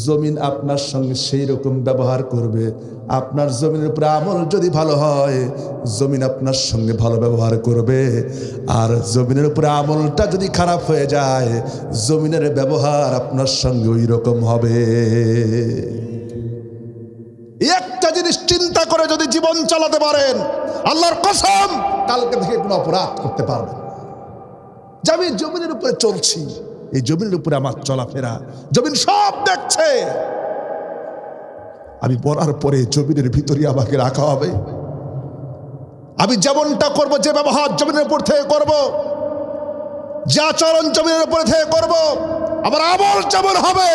জমিন আপনার সঙ্গে সেই রকম ব্যবহার করবে। আপনার জমিনের উপরে আমল যদি ভালো হয়, জমিন আপনার সঙ্গে ভালো ব্যবহার করবে। আর জমিনের উপরে আমলটা যদি খারাপ হয়ে যায়, জমিনের ব্যবহার আপনার সঙ্গে ওই রকম হবে। একটা জিনিস চিন্তা করে যদি জীবন চালাতে পারেন, আল্লাহর কসম কালকে থেকে কোনো অপরাধ করতে পারবেন। যে আমি জমিনের উপরে চলছি, এই জমিনের উপরে আমার চলাফেরা জমিন সব দেখছে। আমি বলার পরে জমিনের ভিতরে আমাকে রাখা হবে। আমি যেমনটা করব, যে ব্যবহার জমিনের উপর থেকে করব, যে আচরণ জমিনের উপর থেকে করব, আমার আমল যেমন হবে,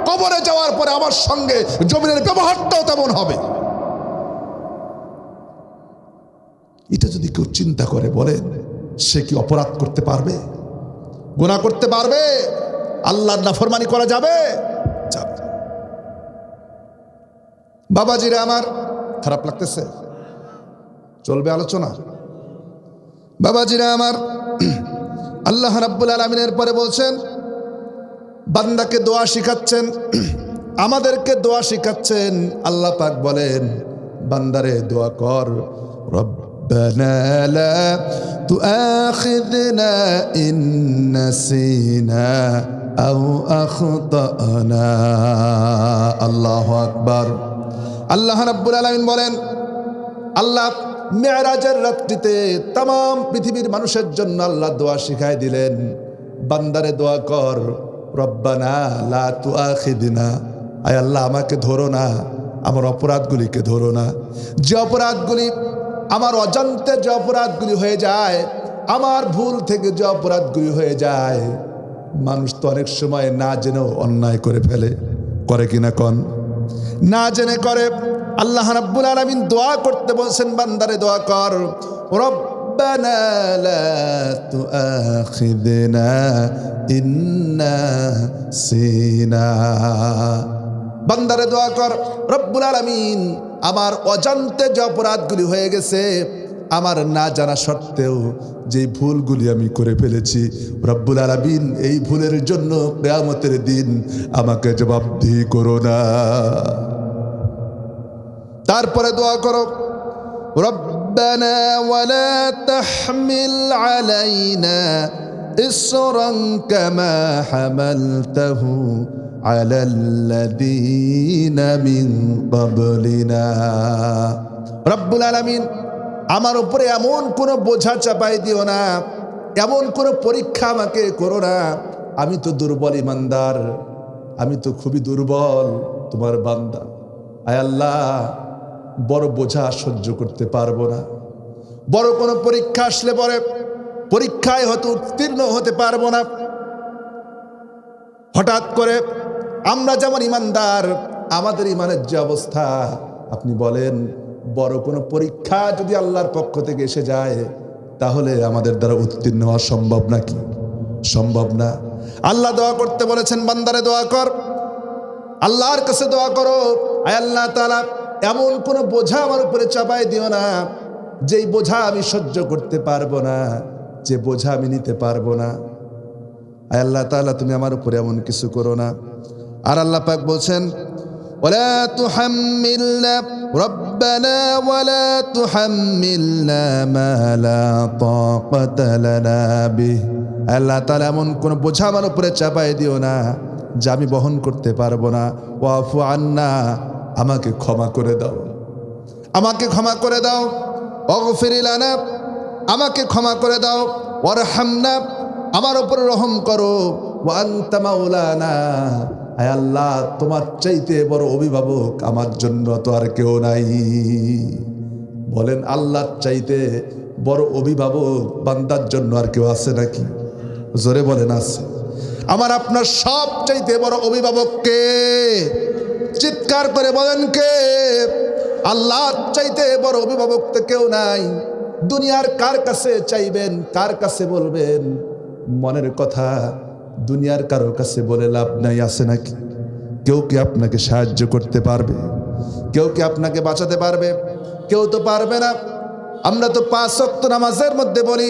কবরে যাওয়ার পরে আমার সঙ্গে জমিনের ব্যবহারটাও তেমন হবে। এটা যদি কেউ চিন্তা করে, বলেন সে কি অপরাধ করতে পারবে? গুনাহ করতে পারবে? আল্লাহর নাফরমানি করা যাবে? যাবে। বাবাজিরা আমার, খারাপ লাগতেছে? চলবে আলোচনা? বাবাজিরা আমার, আল্লাহ রাব্বুল আলামিনের পরে বলছেন, বান্দাকে দোয়া শিখাচ্ছেন, আমাদেরকে দোয়া শিখাচ্ছেন। আল্লাহ পাক বলেন, বান্দারে দোয়া কর, রব্বানা লা তুআখিযনা ইন নাসিনা আও আখতানা। আল্লাহু আকবার। আল্লাহ রাব্বুল আলামিন বলেন, আল্লাহ মেরাজের রাত্রিতে তাম পৃথিবীর মানুষের জন্য আল্লাহ দোয়া শিখাই দিলেন, বান্দারে দোয়া কর, রব্বানা লা তুআখিযনা, আয় আল্লাহ আমাকে ধরো না, আমার অপরাধগুলিকে ধরো না। যে অপরাধগুলি আমার অজান্তে, যে অপরাধগুলি হয়ে যায়, আমার ভুল থেকে যে অপরাধগুলি হয়ে যায়, মানুষ তো অনেক সময় না জেনেও অন্যায় করে ফেলে, করে কিনা কন? না জেনে করে। আল্লাহ রাব্বুল আলামিন দোয়া করতে বলছেন, বান্দারে দোয়া কর, রব্বানা লা তুআখিযনা ইন নাসিনা। বান্দারে দোয়া কর, রব্বুল আলামিন আমার অজান্তে যে অপরাধগুলি হয়ে গেছে, আমার না জানা সত্ত্বেও যে ভুলগুলি আমি করে ফেলেছি, রব্বুল আলামিন এই ভুলের জন্য কিয়ামতের দিন আমাকে জবাবদিহি করো না। তারপরে দোয়া করো, রব্বানা ওয়ালা তাহমিল আলাইনা ইসরান কামা হামালতাহু আলাল্লাযীনা মিন ক্বাবলিনা। রব্বুল আলামিন আমার উপরে এমন কোনো বোঝা চাপাই দিও না, এমন কোনো পরীক্ষা আমাকে করো না। আমি তো দুর্বল ইমানদার, আমি তো খুবই দুর্বল তোমার বান্দা। আয় আল্লাহ, বড় বোঝা সহ্য করতে পারবো না। বড় কোনো পরীক্ষা আসলে পরে পরীক্ষায় হয়তো উত্তীর্ণ হতে পারবো না। হঠাৎ করে আমরা যেমন ইমানদার, আমাদের ইমানের যে অবস্থা, আপনি বলেন বড় কোনো পরীক্ষা যদি আল্লাহর পক্ষ থেকে এসে যায়, তাহলে আমাদের দ্বারা উত্তীর্ণ হওয়া সম্ভব নাকি? সম্ভব না। আল্লাহ দোয়া করতে বলেছেন, বান্দারে দোয়া কর, আল্লাহর কাছে দোয়া করো, আয় আল্লাহ তাআলা এমন কোনো বোঝা আমার উপরে চাপাই দিও না, যেই বোঝা আমি সহ্য করতে পারবো না, যে বোঝা আমি নিতে পারবো না। আয় আল্লাহ তাআলা তুমি আমার উপরে এমন কিছু করো না। আর আল্লাহ পাক বলছেন, ওয়ালা তুহাম্মিলনা রব্বানা ওয়ালা তুহাম্মিলনা মা লা তাকাতা লানা বিহি। আল্লাহ তাআলা এমন কোন বোঝা আমার উপরে চাপাই দিও না যা আমি বহন করতে পারবো না। ওয়াফু আন্না, আমাকে ক্ষমা করে দাও, আমাকে ক্ষমা করে দাও। ওয়াগফির লানা, আমাকে ক্ষমা করে দাও। ওয়ারহামনা, আমার উপরে রহম করো। ওয়া আনতা মাওলানা, আয় আল্লাহ তোমার চাইতে বড় অভিভাবক আমার জন্য তো আর কেউ নাই। বলেন আল্লাহর চাইতে বড় অভিভাবক বান্দার জন্য আর কেউ আছে নাকি? জোরে বলেন আছে। আমার আপনার সব চাইতে বড় অভিভাবক কে? চিৎকার করে বলেন কে? আল্লাহর চাইতে বড় অভিভাবক তো কেউ নাই। দুনিয়ার কার কাছে চাইবেন, কার কাছে বলবেন মনের কথা? দুনিয়ার কারো কাছে বলে লাভ নাই, আছে নাকি? কেউ কি আপনাকে সাহায্য করতে পারবে? কেউ কি আপনাকে বাঁচাতে পারবে? কেউ তো পারবে না। আমরা তো 5 ওয়াক্ত নামাজের মধ্যে বলি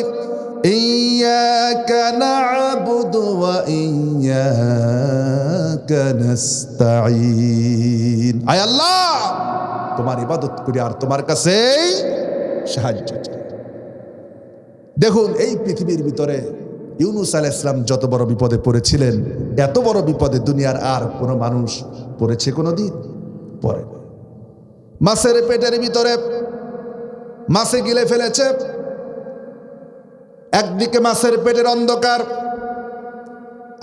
ইয়্যাকা না'বুদু ওয়া ইয়্যাকা নাস্তাঈন। আয় আল্লাহ, তোমার ইবাদত করি আর তোমার কাছেই সাহায্য চাই। দেখুন, এই পৃথিবীর ভিতরে ইউনূস আলাইহিস সালাম যত বড় বিপদে পড়েছিলেন, এত বড় বিপদে দুনিয়ার আর কোনো মানুষ পড়েছে কোনোদিন? পড়ে না। মাছের পেটের ভিতরে মাছে গিলে ফেলেছে। একদিকে মাছের পেটের অন্ধকার,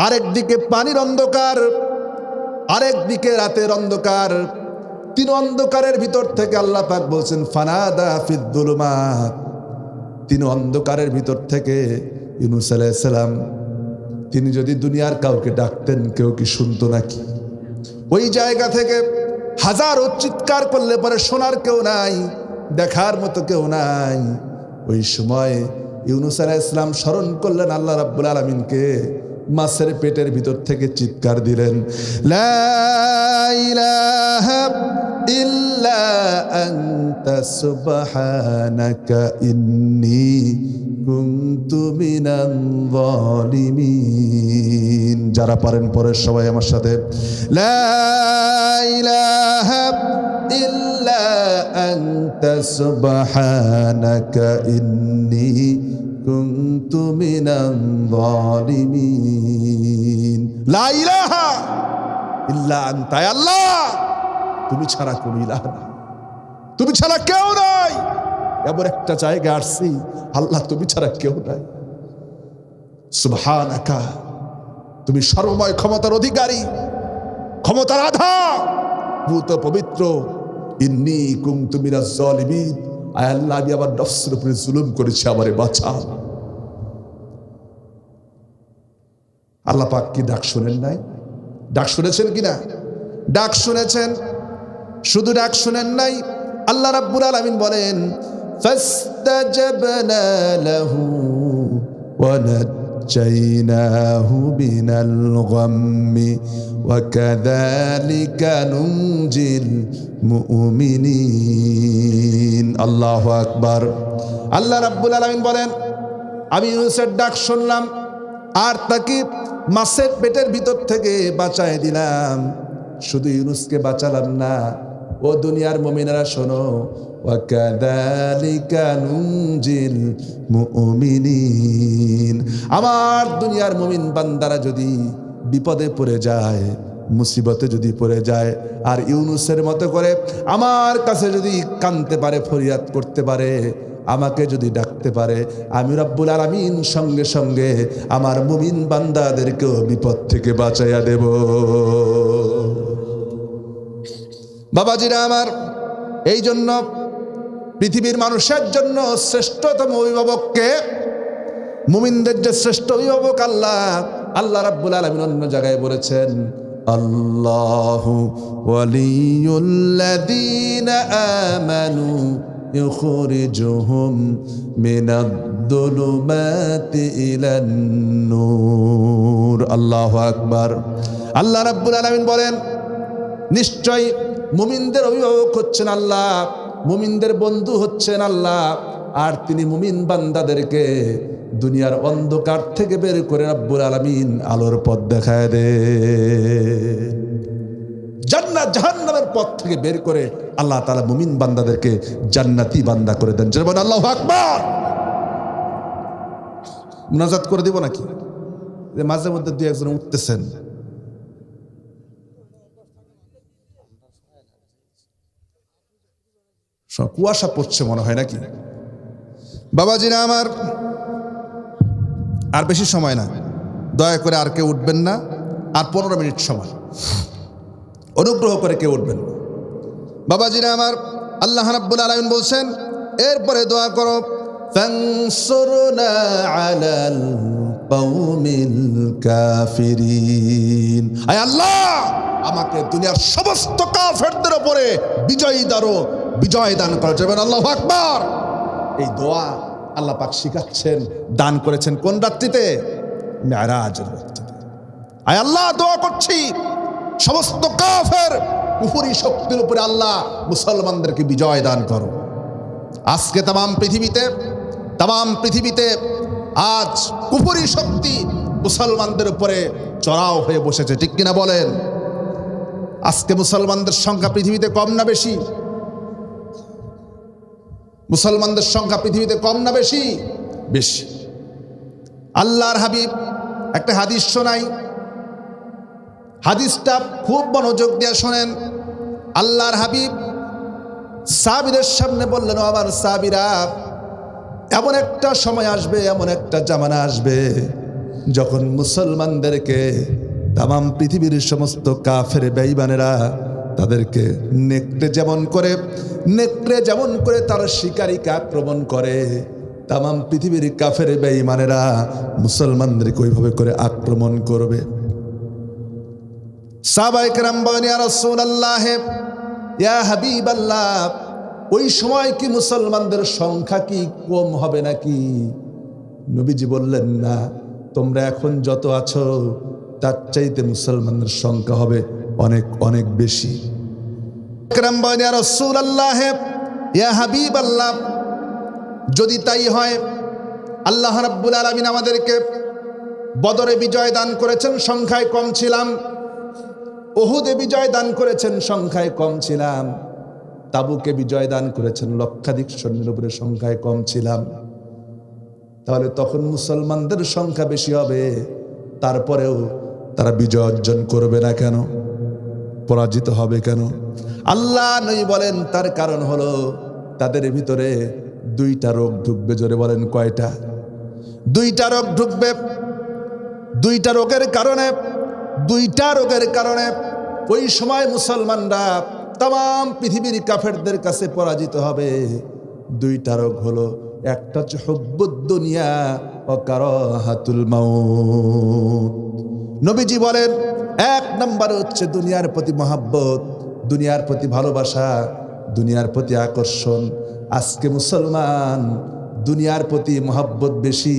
আরেকদিকে পানির অন্ধকার, আরেকদিকে রাতের অন্ধকার। তিন অন্ধকারের ভিতর থেকে আল্লাহ পাক বলছেন ফানাদা ফিদ্দুলুমাত। তিন অন্ধকারের ভিতর থেকে ইউনূস আলাইহিস সালাম তিনি যদি দুনিয়ার কাউকে ডাকতেন, কেউ কি শুনতো নাকি? ওই জায়গা থেকে হাজারো চিৎকার করলে পরে শোনার কেউ নাই, দেখার মতো কেউ নাই। ওই সময় ইউনূস আলাইহিস সালাম স্মরণ করলেন আল্লাহ রাব্বুল আলামিনকে, মাছের পেটের ভিতর থেকে চিৎকার দিলেন, লা ইলাহা ইল্লা আনতা সুবহানাকা ইন্নী কুনতু মিনাল যালিমিন। যারা পারেন পরের সবাই আমার সাথে, লা ইলাহা ইল্লা আনতা সুবহানাকা ইন্নী কুনতু মিনাল যালিমিন। লা ইলাহা ইল্লা আনতা, আল্লাহ তুমি ছাড়া কোনো ইলাহ নাই, তুমি ছাড়া কেউ নাই। এমন একটা জায়গা আসছি, আল্লাহ তুমি ছাড়া কেউ নাই। সুবহানাকা, তুমি সর্বময় ক্ষমতার অধিকারী, ক্ষমতার আধার, ভূত পবিত্র। ইন্নী কুনতু মিনাজ যালিমিন, আয় আল্লাহ আমি আমার নফসের উপরে জুলুম করেছি, আমারে বাঁচাও। আল্লাহ পাক কি ডাক শুনেন নাই? ডাক শুনেছেন কিনা? ডাক শুনেছেন। শুধু ডাক শুনেন নাই, আল্লাহ রাব্বুল আলামিন বলেন ফাস্তাজাবনা লাহু ওয়া নাজ্জাইনাহু মিনাল গাম্মি ওয়া কাযালিকা নুনজিল মুমিনিন। আল্লাহু আকবার। আল্লাহ রাব্বুল আলামিন বলেন আমি ইউনূসের ডাক শুনলাম আর তাকে মাছের পেটের ভিতর থেকে বাঁচায় দিলাম। শুধু ইউনূসকে বাঁচালাম না, ও দুনিয়ার মুমিনেরা শোনো, ওয়া কাযালিকা নুনজিল মুমিনিন। আমার দুনিয়ার মুমিন বান্দারা যদি বিপদে পড়ে যায়, মুসিবতে যদি পড়ে যায়, আর ইউনূসের মতো করে আমার কাছে যদি কাঁদতে পারে, ফরিয়াদ করতে পারে, আমাকে যদি ডাকতে পারে, আমি রব্বুল আলামিন সঙ্গে সঙ্গে আমার মুমিন বান্দাদেরকেও বিপদ থেকে বাঁচাইয়া দেব। বাবাজিরা আমার, এই জন্য পৃথিবীর মানুষের জন্য শ্রেষ্ঠতম অভিভাবককে, মুমিনদের যে শ্রেষ্ঠ অভিভাবক আল্লাহ, আল্লাহ রাব্বুল আলামিন অন্য জায়গায় বলেছেন আল্লাহু ওয়ালিয়ুল্লাযীনা আমানু ইউখরিজুহুম মিনাদ-দুলুমাতি ইলান-নূর। আল্লাহু আকবার। আল্লাহ রাব্বুল আলামিন বলেন নিশ্চয় মুমিনদের অভিভাবক হচ্ছেন আল্লাহ, মুমিনদের বন্ধু হচ্ছেন আল্লাহ, আর তিনি মুমিন বান্দাদেরকে দুনিয়ার অন্ধকার থেকে বের করে রব্বুল আলামিন আলোর পথ দেখায় দেন। জান্নাত জাহান্নামের পথ থেকে বের করে আল্লাহ তাআলা মুমিন বান্দাদেরকে জান্নাতি বান্দা করে দেন। যেমন আল্লাহু আকবার। মুনাজাত করে দিব নাকি? মাঝে মধ্যে দুই একজন উঠতেছেন, কুয়াশা পড়ছে মনে হয় নাকি? বাবাজিরা আমার, আর বেশি সময় না, দয়া করে আর কেউ উঠবেন না, আর 15 মিনিট সময়, অনুগ্রহ করে কেউ উঠবেন না। বাবাজিরা আমার, আল্লাহ রাব্বুল আলামিন বলছেন এরপরে দোয়া করো, ফানসুরনা আলাল কওমিল কাফিরিন। আয় আল্লাহ আমাকে দুনিয়ার সমস্ত কাফেরদের উপরে বিজয় দান করো। যাবেন আল্লাহু আকবার। এই দোয়া আল্লাহ পাক শিখাচ্ছেন, দান করেছেন কোন রাত্রিতে? মেরাজের রাত্রিতে। আয় আল্লাহ দোয়া করছি সমস্ত কাফের কুফরি শক্তির উপরে আল্লাহ মুসলমানদেরকে বিজয় দান করো। আজকে তাম পৃথিবীতে আজ কুফরি শক্তি মুসলমানদের উপরে চড়াও হয়ে বসেছে, ঠিক কিনা বলেন? আজকে মুসলমানদের সংখ্যা পৃথিবীতে কম না বেশি? মুসলমানদের সংখ্যা পৃথিবীতে কম না বেশি? বেশি। আল্লাহর হাবিব একটা হাদিস শোনাই, হাদিসটা খুব মনোযোগ দিয়ে শোনেন। আল্লাহর হাবিব সাহাবীদের সামনে বললেন, আমার সাহাবীরা, এমন একটা সময় আসবে, এমন একটা জামানা আসবে, যখন মুসলমানদেরকে তামাম পৃথিবীর সমস্ত কাফের বেঈমানেরা তাদেরকে নেকড়ে যেমন করে তার শিকারীকে আক্রমণ করে, তামাম পৃথিবীর কাফের বেঈমানেরা মুসলমানদেরকে ওইভাবে করে আক্রমণ করবে। সাহাবায়ে কেরাম বলেন, ইয়া রাসূলুল্লাহ, ইয়া হাবিবাল্লাহ, ওই সময় কি মুসলমানদের সংখ্যা কি কম হবে নাকি? নবীজি বললেন, না, তোমরা এখন যত আছো তার চাইতে মুসলমানদের সংখ্যা হবে অনেক অনেক বেশি। কেরাম বলেন, ইয়া রাসূলুল্লাহ, ইয়া হাবিবাল্লাহ, যদি তাই হয়, আল্লাহ রাব্বুল আলামিন আমাদেরকে বদরে বিজয় দান করেছেন, সংখ্যায় কম ছিলাম। উহুদে বিজয় দান করেছেন, সংখ্যায় কম ছিলাম। তাবুকে বিজয় দান করেছেন, লক্ষাধিক সৈন্যের উপরে সংখ্যায় কম ছিলাম। তাহলে তখন মুসলমানদের সংখ্যা বেশি হবে, তারপরেও তারা বিজয় অর্জন করবে না কেন? পরাজিত হবে কেন? আল্লাহ নবী বলেন, তার কারণ হলো তাদের ভিতরে দুইটা রোগ ঢুকবে। জোরে বলেন, কয়টা? দুইটা রোগ ঢুকবে। দুইটা রোগের কারণে ওই সময় মুসলমানরা তাম পৃথিবীর কাফেরদের কাছে পরাজিত হবে। দুইটা রোগ হলো, একটা হচ্ছে হুব্বুদ দুনিয়া ও কারাহাতুল মাউত। নবীজি বলেন, এক নম্বর হচ্ছে দুনিয়ার প্রতি মহাব্বত, দুনিয়ার প্রতি ভালোবাসা, দুনিয়ার প্রতি আকর্ষণ। আজকে মুসলমান দুনিয়ার প্রতি মহাব্বত বেশি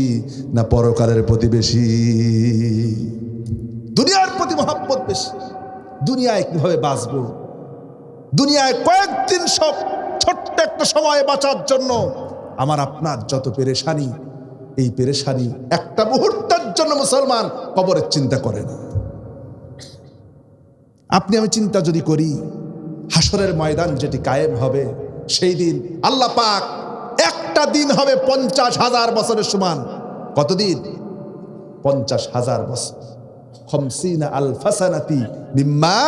না পরকালের প্রতি বেশি? দুনিয়ার প্রতি মহাব্বত বেশি। দুনিয়ায় কিভাবে বাঁচবো, দুনিয়ায় কয়েকদিন সব ছোট্ট একটা সময় বাঁচার জন্য আমার আপনার যত পেরেশানি, এই পেরেশানি একটা মুহূর্তের জন্য মুসলমান কবরের চিন্তা করে না। আপনি আমি চিন্তা যদি করি, হাসরের ময়দান যেটি কায়েম হবে, সেই দিন আল্লাহ পাক একটা দিন হবে 50,000 বছরের সমান। কতদিন? 50,000 বছর। 50 আলফা সানাতি মিম্মা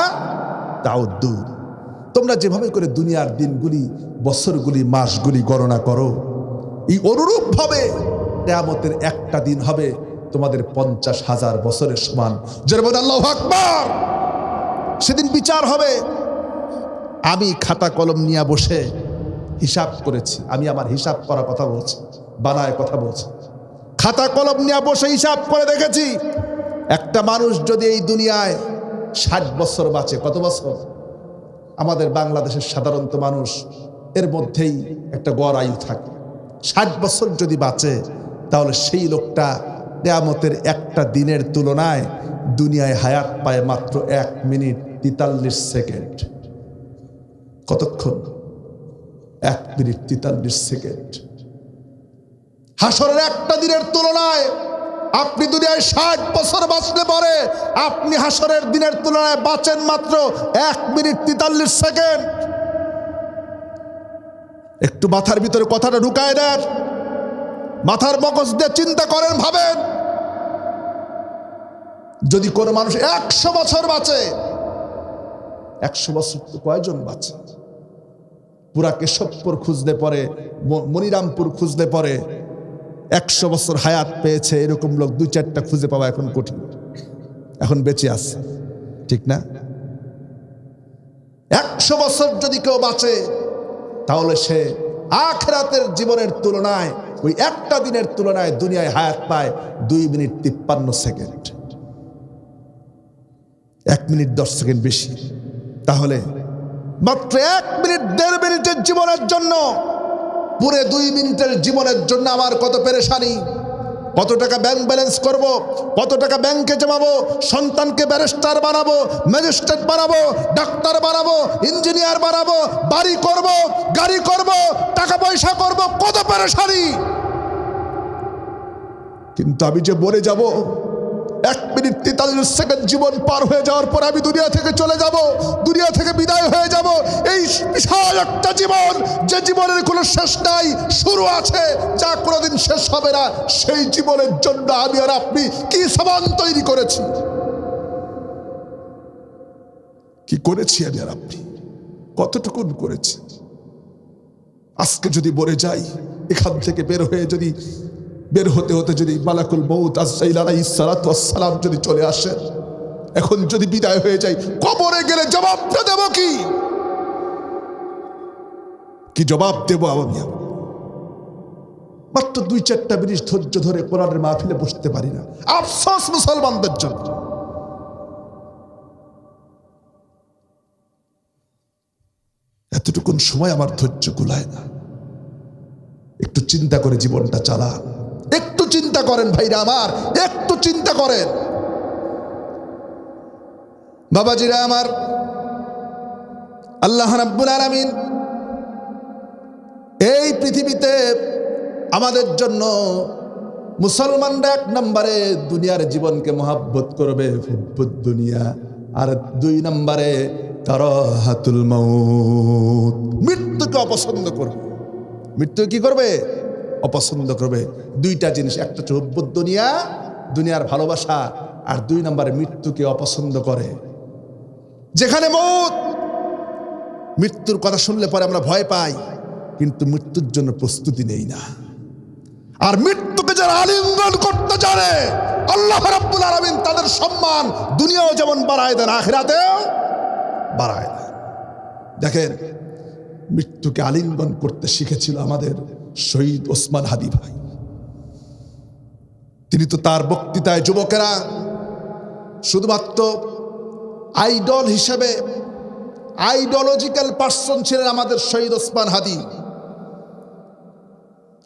তাউদ্দুন। তোমরা যেভাবে করে দুনিয়ার দিনগুলি, বছরগুলি, মাসগুলি গণনা করো, এই অনুরূপ ভাবে কিয়ামতের একটা দিন হবে তোমাদের 50,000 বছরের সমান। জোরে বলেন আল্লাহু আকবার। সেদিন বিচার হবে। আমি খাতা কলম নিয়ে বসে হিসাব করেছি, আমি আমার হিসাব করা কথা বলছি, বানায় কথা বলছি। খাতা কলম নিয়ে বসে হিসাব করে দেখেছি, একটা মানুষ যদি এই দুনিয়ায় 60 বছর বাঁচে, কত বছর? আমাদের বাংলাদেশের সাধারণত মানুষ এর মধ্যেই একটা গড় আয়ু থাকে। 60 বছর যদি বাঁচে, তাহলে সেই লোকটা কিয়ামতের একটা দিনের তুলনায় দুনিয়ায় হায়াত পায় মাত্র 1 মিনিট 43 সেকেন্ড। কতক্ষণ? 1 মিনিট 43 সেকেন্ড। হাসরের একটা দিনের তুলনায় আপনি দুনিয়ায় 60 বছর বাঁচলে পরে আপনি হাসরের দিনের তুলনায় বাঁচেন মাত্র 1 মিনিট 43 সেকেন্ড। একটু মাথার ভিতরে কথাটা ঢুকায় দেন, মাথার মগজ দিয়ে চিন্তা করেন, ভাবেন। যদি কোনো মানুষ 100 বছর বাঁচে, 100 বছর তো কয়জন বাঁচে? পুরা কেশবপুর খুঁজলে পরে, মনিরামপুর খুঁজলে পরে 100 বছর হায়াত পেয়েছে এরকম লোক 2-4টা খুঁজে পাওয়া এখন কঠিন। এখন বেঁচে আছে, ঠিক না? 100 বছর যদি কেউ বাঁচে, তাহলে সে আখিরাতের জীবনের তুলনায়, ওই একটা দিনের তুলনায় দুনিয়ায় হায়াত পায় 2 মিনিট 53 সেকেন্ড। 1 মিনিট 10 সেকেন্ড বেশি। তাহলে মাত্র 1 মিনিট 1.5 মিনিটের জীবনের জন্য, পুরো 2 মিনিটের জীবনের জন্য আমার কত পেরেশানি। কত টাকা ব্যাংক ব্যালেন্স করব, কত টাকা ব্যাংকে জমাবো, সন্তানকে ব্যারিস্টার বানাবো, ম্যাজিস্ট্রেট বানাবো, ডাক্তার বানাবো, ইঞ্জিনিয়ার বানাবো, বাড়ি করব, গাড়ি করব, টাকা পয়সা করব, কত পেরেশানি। কিন্তু আমি যে মরে যাব, 1 মিনিট 43 সেকেন্ড জীবন পার হয়ে যাওয়ার পর আমি দুনিয়া থেকে চলে যাব, দুনিয়া থেকে বিদায় হয়ে যাব। এই বিশাল একটা জীবন, যে জীবনের কোনো শেষ নাই, শুরু আছে, যা কোনোদিন শেষ হবে না, সেই জীবনের জন্য আমি আর আপনি কি সামান তৈরি করেছি, কি করেছি আমি আর আপনি, কতটুকুন করেছি। আজকে যদি মরে যাই, এখান থেকে বের হতে হতে যদি মালাকুল মউত আজরাইল আলাইহিস সালাতু ওয়াস সালাম যদি চলে আসে, এখন যদি বিদায় হয়ে যায়, কবরে গেলে জবাবটা দেব কি জবাব দেব আমি? মাত্র 2-4টা মিনিট ধৈর্য ধরে কোরআনের মাহফিলে বসতে পারি না। আফসোস মুসলমানদের জন্য। এতটুকুন সময় আমার ধৈর্য কুলায় না। একটু চিন্তা করে জীবনটা চালান, একটু চিন্তা করেন ভাইরা আমার, একটু চিন্তা করেন বাবাজিরা আমার। আল্লাহ রাব্বুল আলামিন এই পৃথিবীতে আমাদের জন্য, মুসলমানরা 1 নম্বরে দুনিয়ার জীবনকে মহাব্বত করবে, হুব্বুদ দুনিয়া, আর 2 নম্বরে কারাহাতুল মাউত, মৃত্যুকে অপছন্দ করবে। মৃত্যু কি করবে? অপছন্দ করবে। 2টা জিনিস, একটা হচ্ছে হুব্বুদ দুনিয়া, দুনিয়ার ভালোবাসা, আর 2 নম্বরে মৃত্যুকে অপছন্দ করে। যেখানে মউত, মৃত্যুর কথা শুনলে পরে আমরা ভয় পাই, কিন্তু মৃত্যুর জন্য প্রস্তুতি নেই না। আর মৃত্যুকে যারা আলিঙ্গন করতে জানে, আল্লাহ রাব্বুল আলামিন তাদের সম্মান দুনিয়াও যেমন বাড়ায় দেন, আখিরাতেও বাড়ায় দেন। দেখেন, মৃত্যুকে আলিঙ্গন করতে শিখেছিল আমাদের শহীদ ওসমান হাদি ভাই। তিনি তো তার বক্তৃতায় যুবকেরা শুধুমাত্র আইডল হিসেবে, আইডিওলজিক্যাল পার্সন ছিলেন আমাদের শহীদ ওসমান হাদি।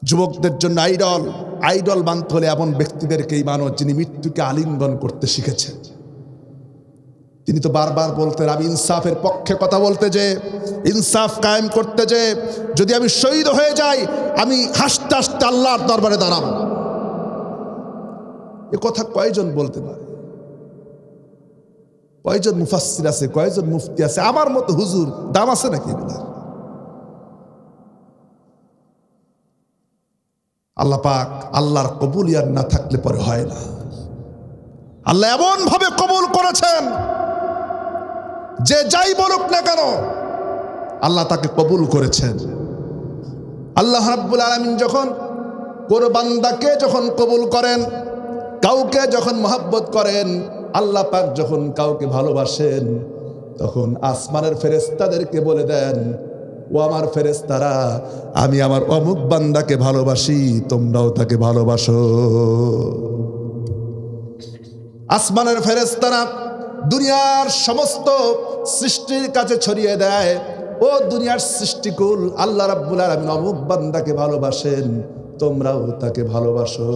যুবকদের জন্য আইডল মানতে হলে এমন ব্যক্তিদেরকেই মানো যিনি মৃত্যুকে আলিঙ্গন করতে শিখেছেন। তিনি তো বারবার বলতেন, আমি ইনসাফের পক্ষে কথা বলতে, যে ইনসাফ কায়েম করতে, যে যদি আমি শহীদ হয়ে যাই, আমি হাসতে হাসতে আল্লাহর দরবারে দাঁড়াবো। এ কথা কয়জন বলতে পারে? কয়জন মুফাসসির আছে, কয়জন মুফতি আছে? আমার মতো হুজুর দাম আছে নাকি এগুলা? আল্লাহ পাক, আল্লাহর কবুলিয়াত না থাকলে পরে হয় না। আল্লাহ এমন ভাবে কবুল করেছেন যে যাই বলুক না কেন আল্লাহ তাকে কবুল করেছেন। আল্লাহ রাব্বুল আলামিন যখন কোন বান্দাকে যখন কবুল করেন, কাউকে যখন মহব্বত করেন, আল্লাহ পাক যখন কাউকে ভালোবাসেন, তখন আসমানের ফেরেশতাদেরকে বলে দেন, ও আমার ফেরেশতারা, আমি আমার অমুক বান্দাকে ভালোবাসি, তোমরাও তাকে ভালোবাসো। আসমানের ফেরেশতারা দুনিয়ার সমস্ত সৃষ্টির কাছে ছড়িয়ে দেয়, ও দুনিয়ার সৃষ্টিকুল, আল্লাহ রাব্বুল আলামিন অমুক বান্দাকে ভালোবাসেন, তোমরাও তাকে ভালোবাসো।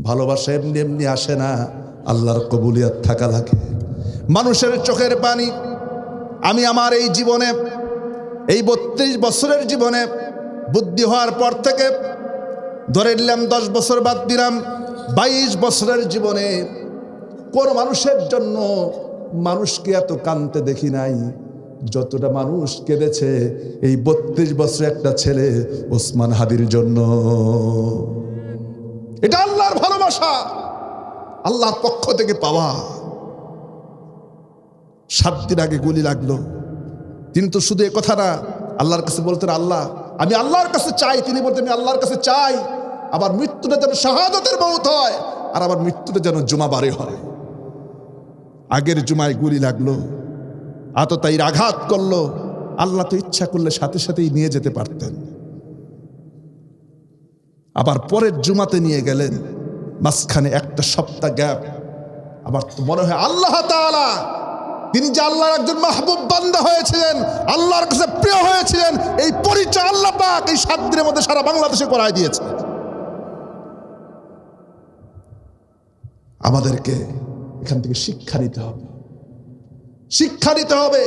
ভালোবাসা এমনি এমনি আসে না, আল্লাহর কবুলিয়াত থাকা লাগে। মানুষের চোখের পানি, আমি আমার এই জীবনে, এই 32 বছরের জীবনে, বুদ্ধি হওয়ার পর থেকে ধরে নিলাম 10 বছর বাদ দিলাম, 22 বছরের জীবনে কোন মানুষের জন্য মানুষকে এত কাঁদতে দেখি নাই যতটা মানুষ কেঁদেছে এই 32 বছরের একটা ছেলে ওসমান হাদির জন্য। এটা আল্লাহর ভালোবাসা, আল্লাহর পক্ষ থেকে পাওয়া। 7 দিন আগে গুলি লাগলো, তিনি তো শুধু এ কথা না, আল্লাহর কাছে বলতেন, আল্লাহ আমি আল্লাহর কাছে চাই। তিনি বলতেন, আমি আল্লাহর কাছে চাই আবার মৃত্যুটা যেন শাহাদাতের মওত হয়, আর আবার মৃত্যুটা যেন জুমাবারে হয়। আগের জুমায় গুলি লাগলো, আততায়ীর আঘাত করলো, আল্লাহ তো ইচ্ছা করলে সাথে সাথেই নিয়ে যেতে পারতেন। আবার পরের জুমাতে নিয়ে গেলেন, মাঝখানে একটা সপ্তাহ গ্যাপ। আবার তো মনে হয় আল্লাহ তাআলা, তিনি যে আল্লাহর একজন মাহবুব বান্দা হয়েছিলেন, আল্লাহর কাছে প্রিয় হয়েছিলেন, এই পরিচয় আল্লাহ পাক এই 7 দিনের মধ্যে সারা বাংলাদেশে করায় দিয়েছে। আমাদেরকে এখান থেকে শিক্ষা নিতে হবে, শিক্ষা নিতে হবে,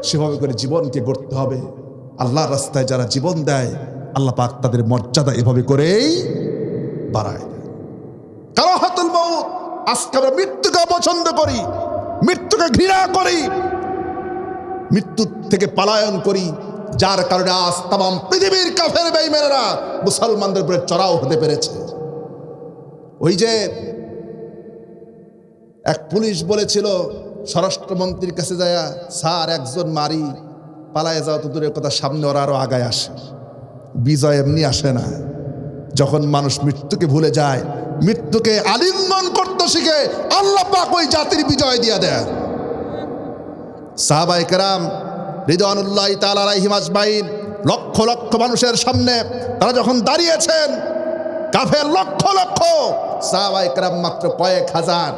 সেভাবে করে জীবনকে গড়তে হবে। আল্লাহর রাস্তায় যারা জীবন দেয়, আল্লাহ পাক তাদের মর্যাদা এভাবে করেই বাড়ায় দেয়। কারাহাতুল মউত, আজকে আমরা মৃত্যুকে অপছন্দ করি, মৃত্যুকে ঘৃণা করি, মৃত্যু থেকে পলায়ন করি, যার কারণে আজ তাম পৃথিবীর কাফের বেঈমানেরা মুসলমানদের উপরে চড়াও হতে পেরেছে। ওই যে এক পুলিশ বলেছিল স্বরাষ্ট্রমন্ত্রীর কাছে যায়, স্যার একজন মারি পালায় যাও তো দূরের কথা, সামনে ওরা আরো আগায় আসে। বিজয় এমনি আসে না। যখন মানুষ মৃত্যুকে ভুলে যায়, মৃত্যুকে আলিঙ্গন করতে শিখে, আল্লাহ পাক ওই জাতির বিজয় দিয়া দেয়। সাহাবায়ে কেরাম রিদওয়ানুল্লাহি তাআলা আলাইহিম আজমাইন লক্ষ লক্ষ মানুষের সামনে তারা যখন দাঁড়িয়েছেন, কাফের লক্ষ লক্ষ, সাহাবায়ে কেরাম মাত্র কয়েক হাজার।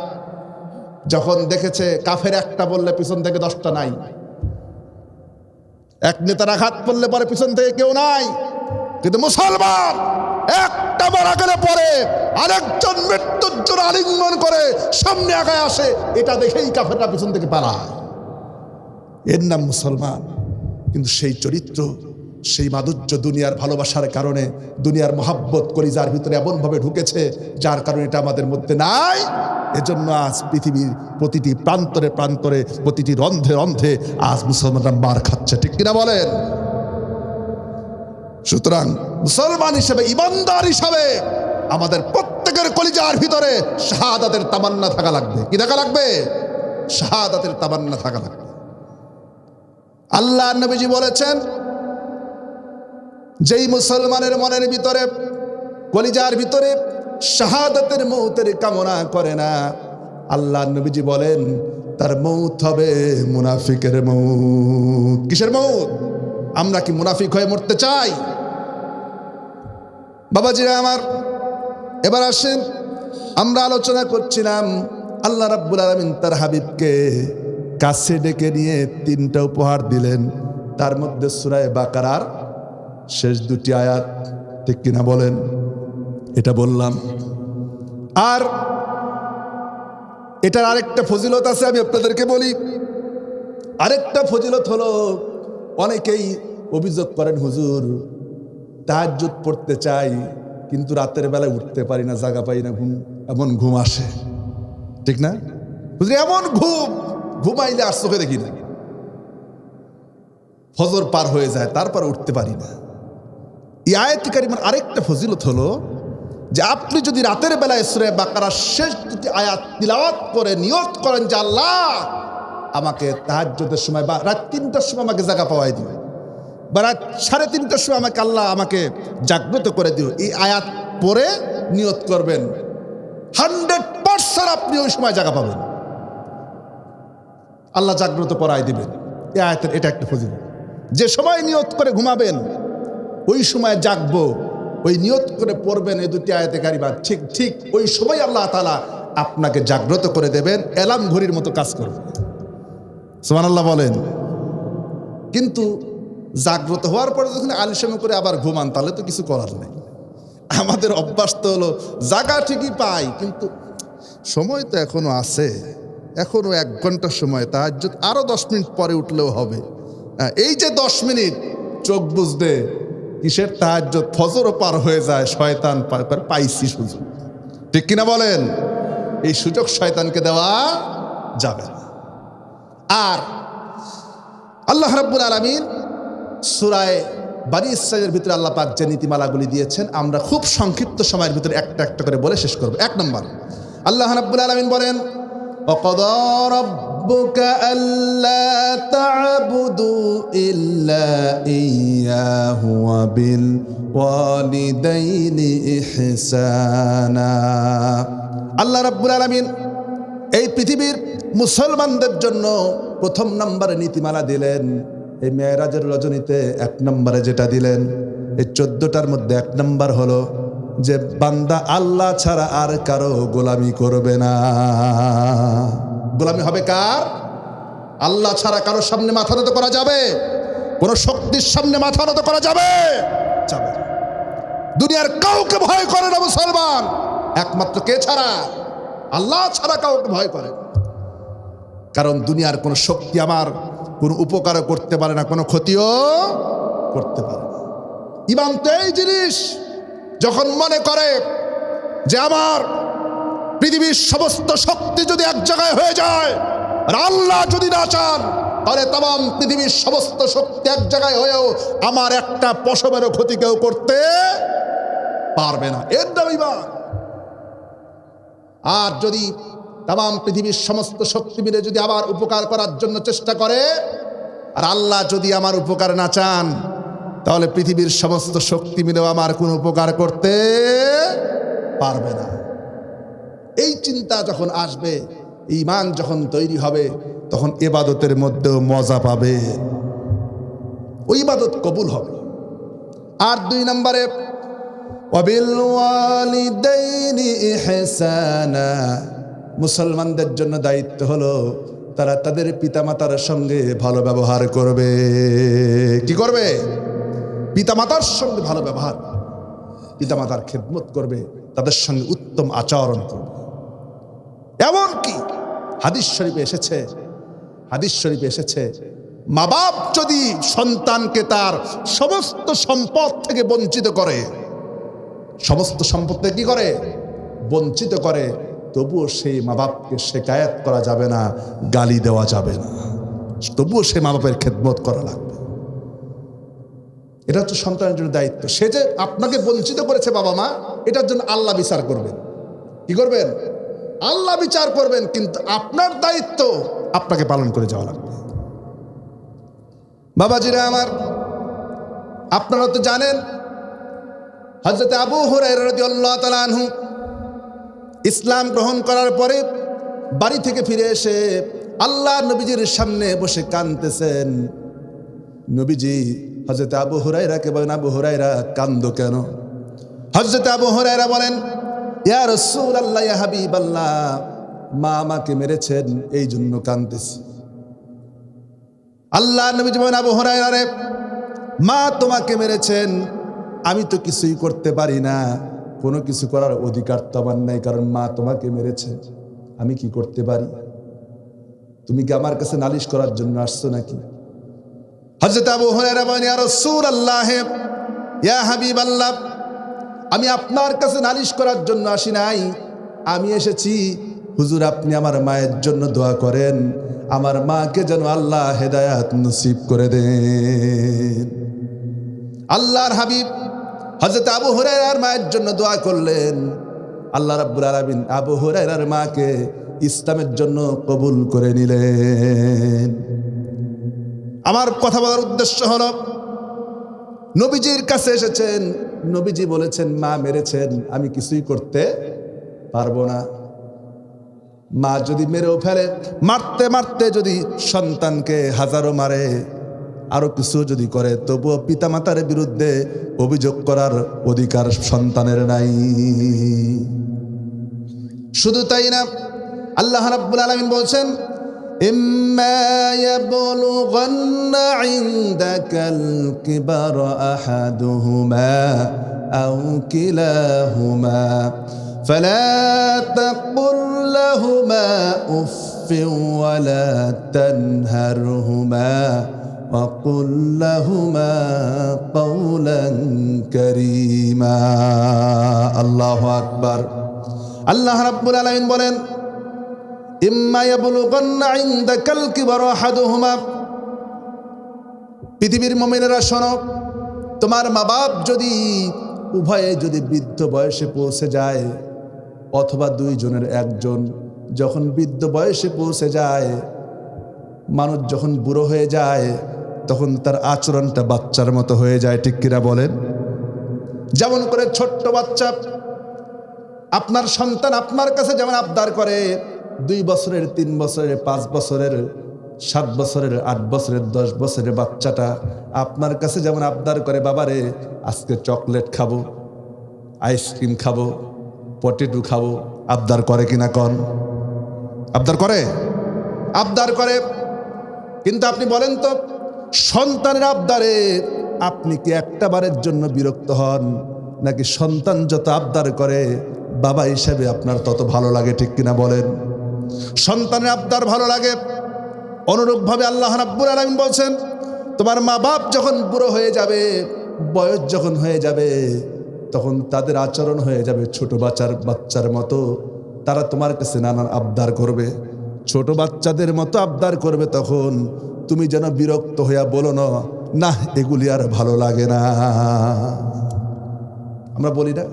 যখন দেখেছে কাফের একটা বললে পিছন থেকে 10টা নাই, এক নেতার আঘাত পড়লে পরে পিছন থেকে কেউ নাই, কিন্তু মুসলমান একটা মারা গেলে পরে আরেকজন মৃত্যুর জন্য আলিঙ্গন করে সামনে আগায় আসে, এটা দেখেই কাফেররা পিছন থেকে পালায়। এর নাম মুসলমান। কিন্তু সেই চরিত্র, সেই মাধুর্য দুনিয়ার ভালোবাসার কারণে, দুনিয়ার মহাব্বত কলিজার ভিতরে এমনভাবে ঢুকেছে, যার কারণে এটা আমাদের মধ্যে নাই। এজন্য আজ পৃথিবীর প্রতিটি প্রান্তরে প্রান্তরে, প্রতিটি রন্ধে রন্ধে আজ মুসলমানরা মার খাচ্ছে, ঠিক কিনা বলেন? সুতরাং মুসলমান হিসেবে, ইমানদার হিসাবে আমাদের প্রত্যেকের কলিজার ভিতরে শাহাদাতের তামান্না থাকা লাগবে। কি থাকা লাগবে? শাহাদাতের তামান্না থাকা লাগবে। আল্লাহর নবীজি বলেছেন, যেই মুসলমানের মনের ভিতরে, কলিজার ভিতরে শাহাদাতের মৌতের কামনা করে না, আল্লাহর নবীজি বলেন তার মৌত হবে মুনাফিকের মৌত। কিসের মৌত? আমরা কি মুনাফিক হয়ে মরতে চাই? বাবাজিরা আমার, এবার আসেন, আমরা আলোচনা করছিলাম আল্লাহ রাব্বুল আলামিন তার হাবিবকে কাছে ডেকে নিয়ে 3টা উপহার দিলেন। তার মধ্যে সূরা বাকারার শেষ 2টি আয়াত, ঠিক কিনা বলেন? এটা বললাম। আর এটার আরেকটা ফজিলত আছে, আমি আপনাদেরকে বলি। আরেকটা ফজিলত হলো, অনেকেই অভিযোগ করেন, হুজুর তাহাজ্জুদ পড়তে চাই কিন্তু রাতের বেলায় উঠতে পারি না, জাগা পাই না, এমন ঘুম আসে, ঠিক না হুজুর? এমন ঘুমাইলে আর চোখে দেখি না, ফজর পার হয়ে যায় তারপর উঠতে পারি না। এই আয়াত কারিমার আরেকটা ফজিলত হলো যে আপনি যদি রাতের বেলায় সূরা বাকারার শেষ 2টি আয়াত তিলাওয়াত করে নিয়ত করেন যে আল্লাহ আমাকে তাহাজ্জুদের সময় বা রাত 3টার সময় আমাকে জাগা পাওয়াই দিও, বা রাত 3:30টার সময় আমাকে জাগ্রত করে দিও, এই আয়াত পরে নিয়ত করবেন, 100% আপনি ওই সময় জাগা পাবেন, আল্লাহ জাগ্রত করাই দিবেন। এই আয়াতের এটা একটা ফজিলত। যে সময় নিয়ত করে ঘুমাবেন ওই সময় জাগবো, ওই নিয়ত করে পড়বেন এই 2টি আয়াতে কারিমা, ঠিক ঠিক ওই সময় আল্লাহ তাআলা আপনাকে জাগ্রত করে দেবেন, অ্যালার্ম ঘড়ির মতো কাজ করবে। সুবহানাল্লাহ বলেন। কিন্তু জাগ্রত হওয়ার পরে যখন আলিশামি করে আবার ঘুমান, তাহলে তো কিছু করার নেই। আমাদের অভ্যাস তো হলো জাগা ঠিকই পাই, কিন্তু সময় তো এখনো আছে, এখনো 1 ঘন্টা সময়, তাহাজ্জুদ আরো 10 মিনিট পরে উঠলেও হবে। এই যে 10 মিনিট চোখ বুঝতে কিসের তাহাজ্জুদ, ফজরও পার হয়ে যায়, শয়তান পাইছি সুযোগ, ঠিক কিনা বলেন? এই সুযোগ শয়তানকে দেওয়া যাবে না। আর আল্লাহ রাব্বুল আলামিন সূরা বনী ইসরাঈলের ভিতরে আল্লাহ পাক যে নীতিমালাগুলি দিয়েছেন, আমরা খুব সংক্ষিপ্ত সময়ের ভিতরে একটা একটা করে বলে শেষ করব। 1 নম্বর, আল্লাহ রাব্বুল আলামিন বলেন, وَقَضَى رَبُّكَ أَلَّا تَعْبُدُوا إِلَّا إِيَّاهُ وَبِالْوَالِدَيْنِ إِحْسَانًا। আল্লাহ রাব্বুল আলামিন এই পৃথিবীর মুসলমানদের জন্য 1 নম্বরে নীতিমালা দিলেন। এই মেরাজের রজনীতে 1 নম্বরে যেটা দিলেন, এই 14টার মধ্যে 1 নম্বর হলো যে বান্দা আল্লাহ ছাড়া আর কারো গোলামি করবে না। গোলামি হবে কার? আল্লাহ ছাড়া কারো সামনে মাথা নত করা যাবে? কোন শক্তির সামনে মাথা নত করা যাবে? যাবে না। দুনিয়ার কাউকে ভয় করে না মুসলমান, একমাত্র কে ছাড়া? আল্লাহ ছাড়া কাউকে ভয় করে। কারণ দুনিয়ার কোন শক্তি আমার কোনো উপকারও করতে পারে না, কোনো ক্ষতিও করতে পারে না। ঈমান তো এই জিনিস, যখন মনে করে যে আমার পৃথিবীর সমস্ত শক্তি যদি এক জায়গায় হয়ে যায় আর আল্লাহ যদি না চান, তাহলে তাম পৃথিবীর সমস্ত শক্তি এক জায়গায় হয়েও আমার একটা পশমেরও ক্ষতি কেউ করতে পারবে না। এর নাম ঈমান। আর যদি তাম পৃথিবীর সমস্ত শক্তি মিলে যদি আমার উপকার করার জন্য চেষ্টা করে আর আল্লাহ যদি আমার উপকার না চান, তাহলে পৃথিবীর সমস্ত শক্তি মিলেও আমার কোনো উপকার করতে পারবে না। এই চিন্তা যখন আসবে, ঈমান যখন তৈরি হবে, তখন ইবাদতের মধ্যেও মজা পাবে, ওই ইবাদত কবুল হবে। আর 2 নম্বরে ওয়াবিল ওয়ালিদাইনি ইহসানা, মুসলমানদের জন্য দায়িত্ব হলো তারা তাদের পিতামাতার সঙ্গে ভালো ব্যবহার করবে। কি করবে? পিতামাতার সঙ্গে ভালো ব্যবহার, পিতামাতার খেদমত করবে, তাদের সঙ্গে উত্তম আচরণ করবে। এমনকি হাদিস শরীফে এসেছে মা বাপ যদি সন্তানকে তার সমস্ত সম্পদ থেকে বঞ্চিত করে, সমস্ত সম্পদ থেকে কি করে? বঞ্চিত করে, তবুও সেই মা বাপকে শিকায়াত করা যাবে না, গালি দেওয়া যাবে না, তবুও সেই মা বাপের খেদমত করা লাগবে। এটা হচ্ছে সন্তানের জন্য দায়িত্ব। সে যে আপনাকে বঞ্চিত করেছে বাবা মা, এটার জন্য আল্লাহ বিচার করবেন। কি করবেন? আল্লাহ বিচার করবেন, কিন্তু আপনার দায়িত্ব আপনাকে পালন করে যাওয়া লাগবে। বাবাজিরা আমার, আপনারা তো জানেন হযরত আবু হুরায়রা রাদিয়াল্লাহু তাআলা আনহু ইসলাম গ্রহণ করার পরে বাড়ি থেকে ফিরে এসে আল্লাহ নবীজির সামনে বসে কাঁদতেছেন। নবীজি হযরত আবু হুরায়রাকে বলেন, আবু হুরায়রা কান্দো কেন? হযরত আবু হুরায়রা বলেন, ইয়া রাসূলুল্লাহ, ইয়া হাবিবাল্লাহ, মা আমাকে মেরেছেন, এই জন্য কাঁদতেছি। আল্লাহ নবীজি বলেন, আবু হুরায়রা রে, মা তোমাকে মেরেছেন, আমি তো কিছুই করতে পারি না, কোনো কিছু করার অধিকার তো আমার নাই, কারণ মা তোমাকে মেরেছে, আমি কি করতে পারি? তুমি কি আমার কাছে নালিশ করার জন্য আসছো নাকি? হযরত আবু হুরায়রা বলেন, ইয়া রাসূলুল্লাহ, ইয়া হাবিবাল্লাহ, আমি আপনার কাছে নালিশ করার জন্য আসি নাই, আমি এসেছি হুজুর আপনি আমার মায়ের জন্য দোয়া করেন, আমার মাকে যেন আল্লাহ হেদায়াত নসিব করে দেন। আল্লাহর হাবিব হযরত আবু হুরায়রার মায়ের জন্য দোয়া করলেন। আল্লাহ রাব্বুল আলামিন আবু হুরায়রার মাকে ইসলামের জন্য কবুল করে নিলেন। আমার কথা বলার উদ্দেশ্য হলো, নবীজির কাছে এসেছেন, নবীজি বলেছেন মা মেরেছেন, আমি কিছুই করতে পারবো না। মা যদি মেরেও ফেলে, মারতে মারতে যদি সন্তানকে হাজারো মারে, আরো কিছু যদি করে, তবুও পিতামাতার বিরুদ্ধে অভিযোগ করার অধিকার সন্তানের নাই। শুধু তাই না, আল্লাহ রাব্বুল আলামিন বলছেন, ইম্মা ইয়াবলুগান্না ইনদাকাল কিবারা আহাদুহুমা আও কিলাহুমা ফালা তাকুল লাহুমা উফফিন ওয়ালা তানহারহুমা وَقُلْ لَهُمَا قَوْلًا كَرِيمًا। আল্লাহু আকবার। আল্লাহ রাব্বুল আলামিন বলেন, ইম্মা ইয়াবলুগান্না ইনদাকাল কিবারা আহাদুহুমা, পৃথিবীর মুমিনেরা শোনো, তোমার মা বাপ যদি উভয়ে যদি বৃদ্ধ বয়সে পৌঁছে যায়, অথবা দুইজনের একজন যখন বৃদ্ধ বয়সে পৌঁছে যায়, মানুষ যখন বুড়ো হয়ে যায়, তখন তার আচরণটা বাচ্চার মতো হয়ে যায়, ঠিক কিনা বলেন? যেমন করে ছোট্ট বাচ্চা, আপনার সন্তান আপনার কাছে যেমন আবদার করে, 2 বছরের, 3 বছরের, 5 বছরের, 7 বছরের, 8 বছরের, 10 বছরের বাচ্চাটা আপনার কাছে যেমন আবদার করে, বাবারে আজকে চকলেট খাবো, আইসক্রিম খাবো, পটেটো খাবো, আবদার করে কিনা কন? আবদার করে? আবদার করে। কিন্তু আপনি বলেন তো, সন্তানের আবদারে আপনি কি একটা বারের জন্য বিরক্ত হন, নাকি সন্তান যত আবদার করে বাবা হিসেবে আপনার তত ভালো লাগে, ঠিক কিনা বলেন? সন্তানের আবদার ভালো লাগে। অনুরূপভাবে আল্লাহ রাব্বুল আলামিন বলছেন, তোমার মা বাপ যখন বুড়ো হয়ে যাবে, বয়স যখন হয়ে যাবে, তখন তাদের আচরণ হয়ে যাবে ছোট বাচ্চার মতো। তারা তোমার কাছে নানান আবদার করবে, ছোট বাচ্চাদের মতো আবদার করবে। তখন তুমি যেন বিরক্ত হইয়া বলো না, না এগুলি আর ভালো লাগে না। আমরা বলি না,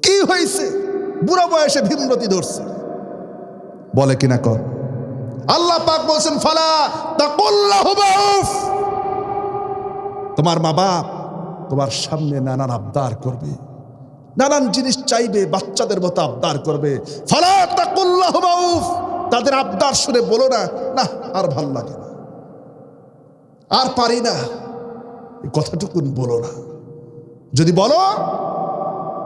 কি হয়েছে, বুড়া বয়সে ভীমরতি ধরছে, বলে কিনা কর। আল্লাহ পাক বলছেন ফালা তাকুল্লাহু বাউফ, তোমার মা বাপ তোমার সামনে নানান আবদার করবে, নানান জিনিস চাইবে, বাচ্চাদের মতো আবদার করবে। ফালা তাকুল্লাহু বাউফ, তাদের আবদার শুনে বলো না, না আর ভাল লাগে না, আর পারি না, এই কথাটুকুন বলো না। যদি বলো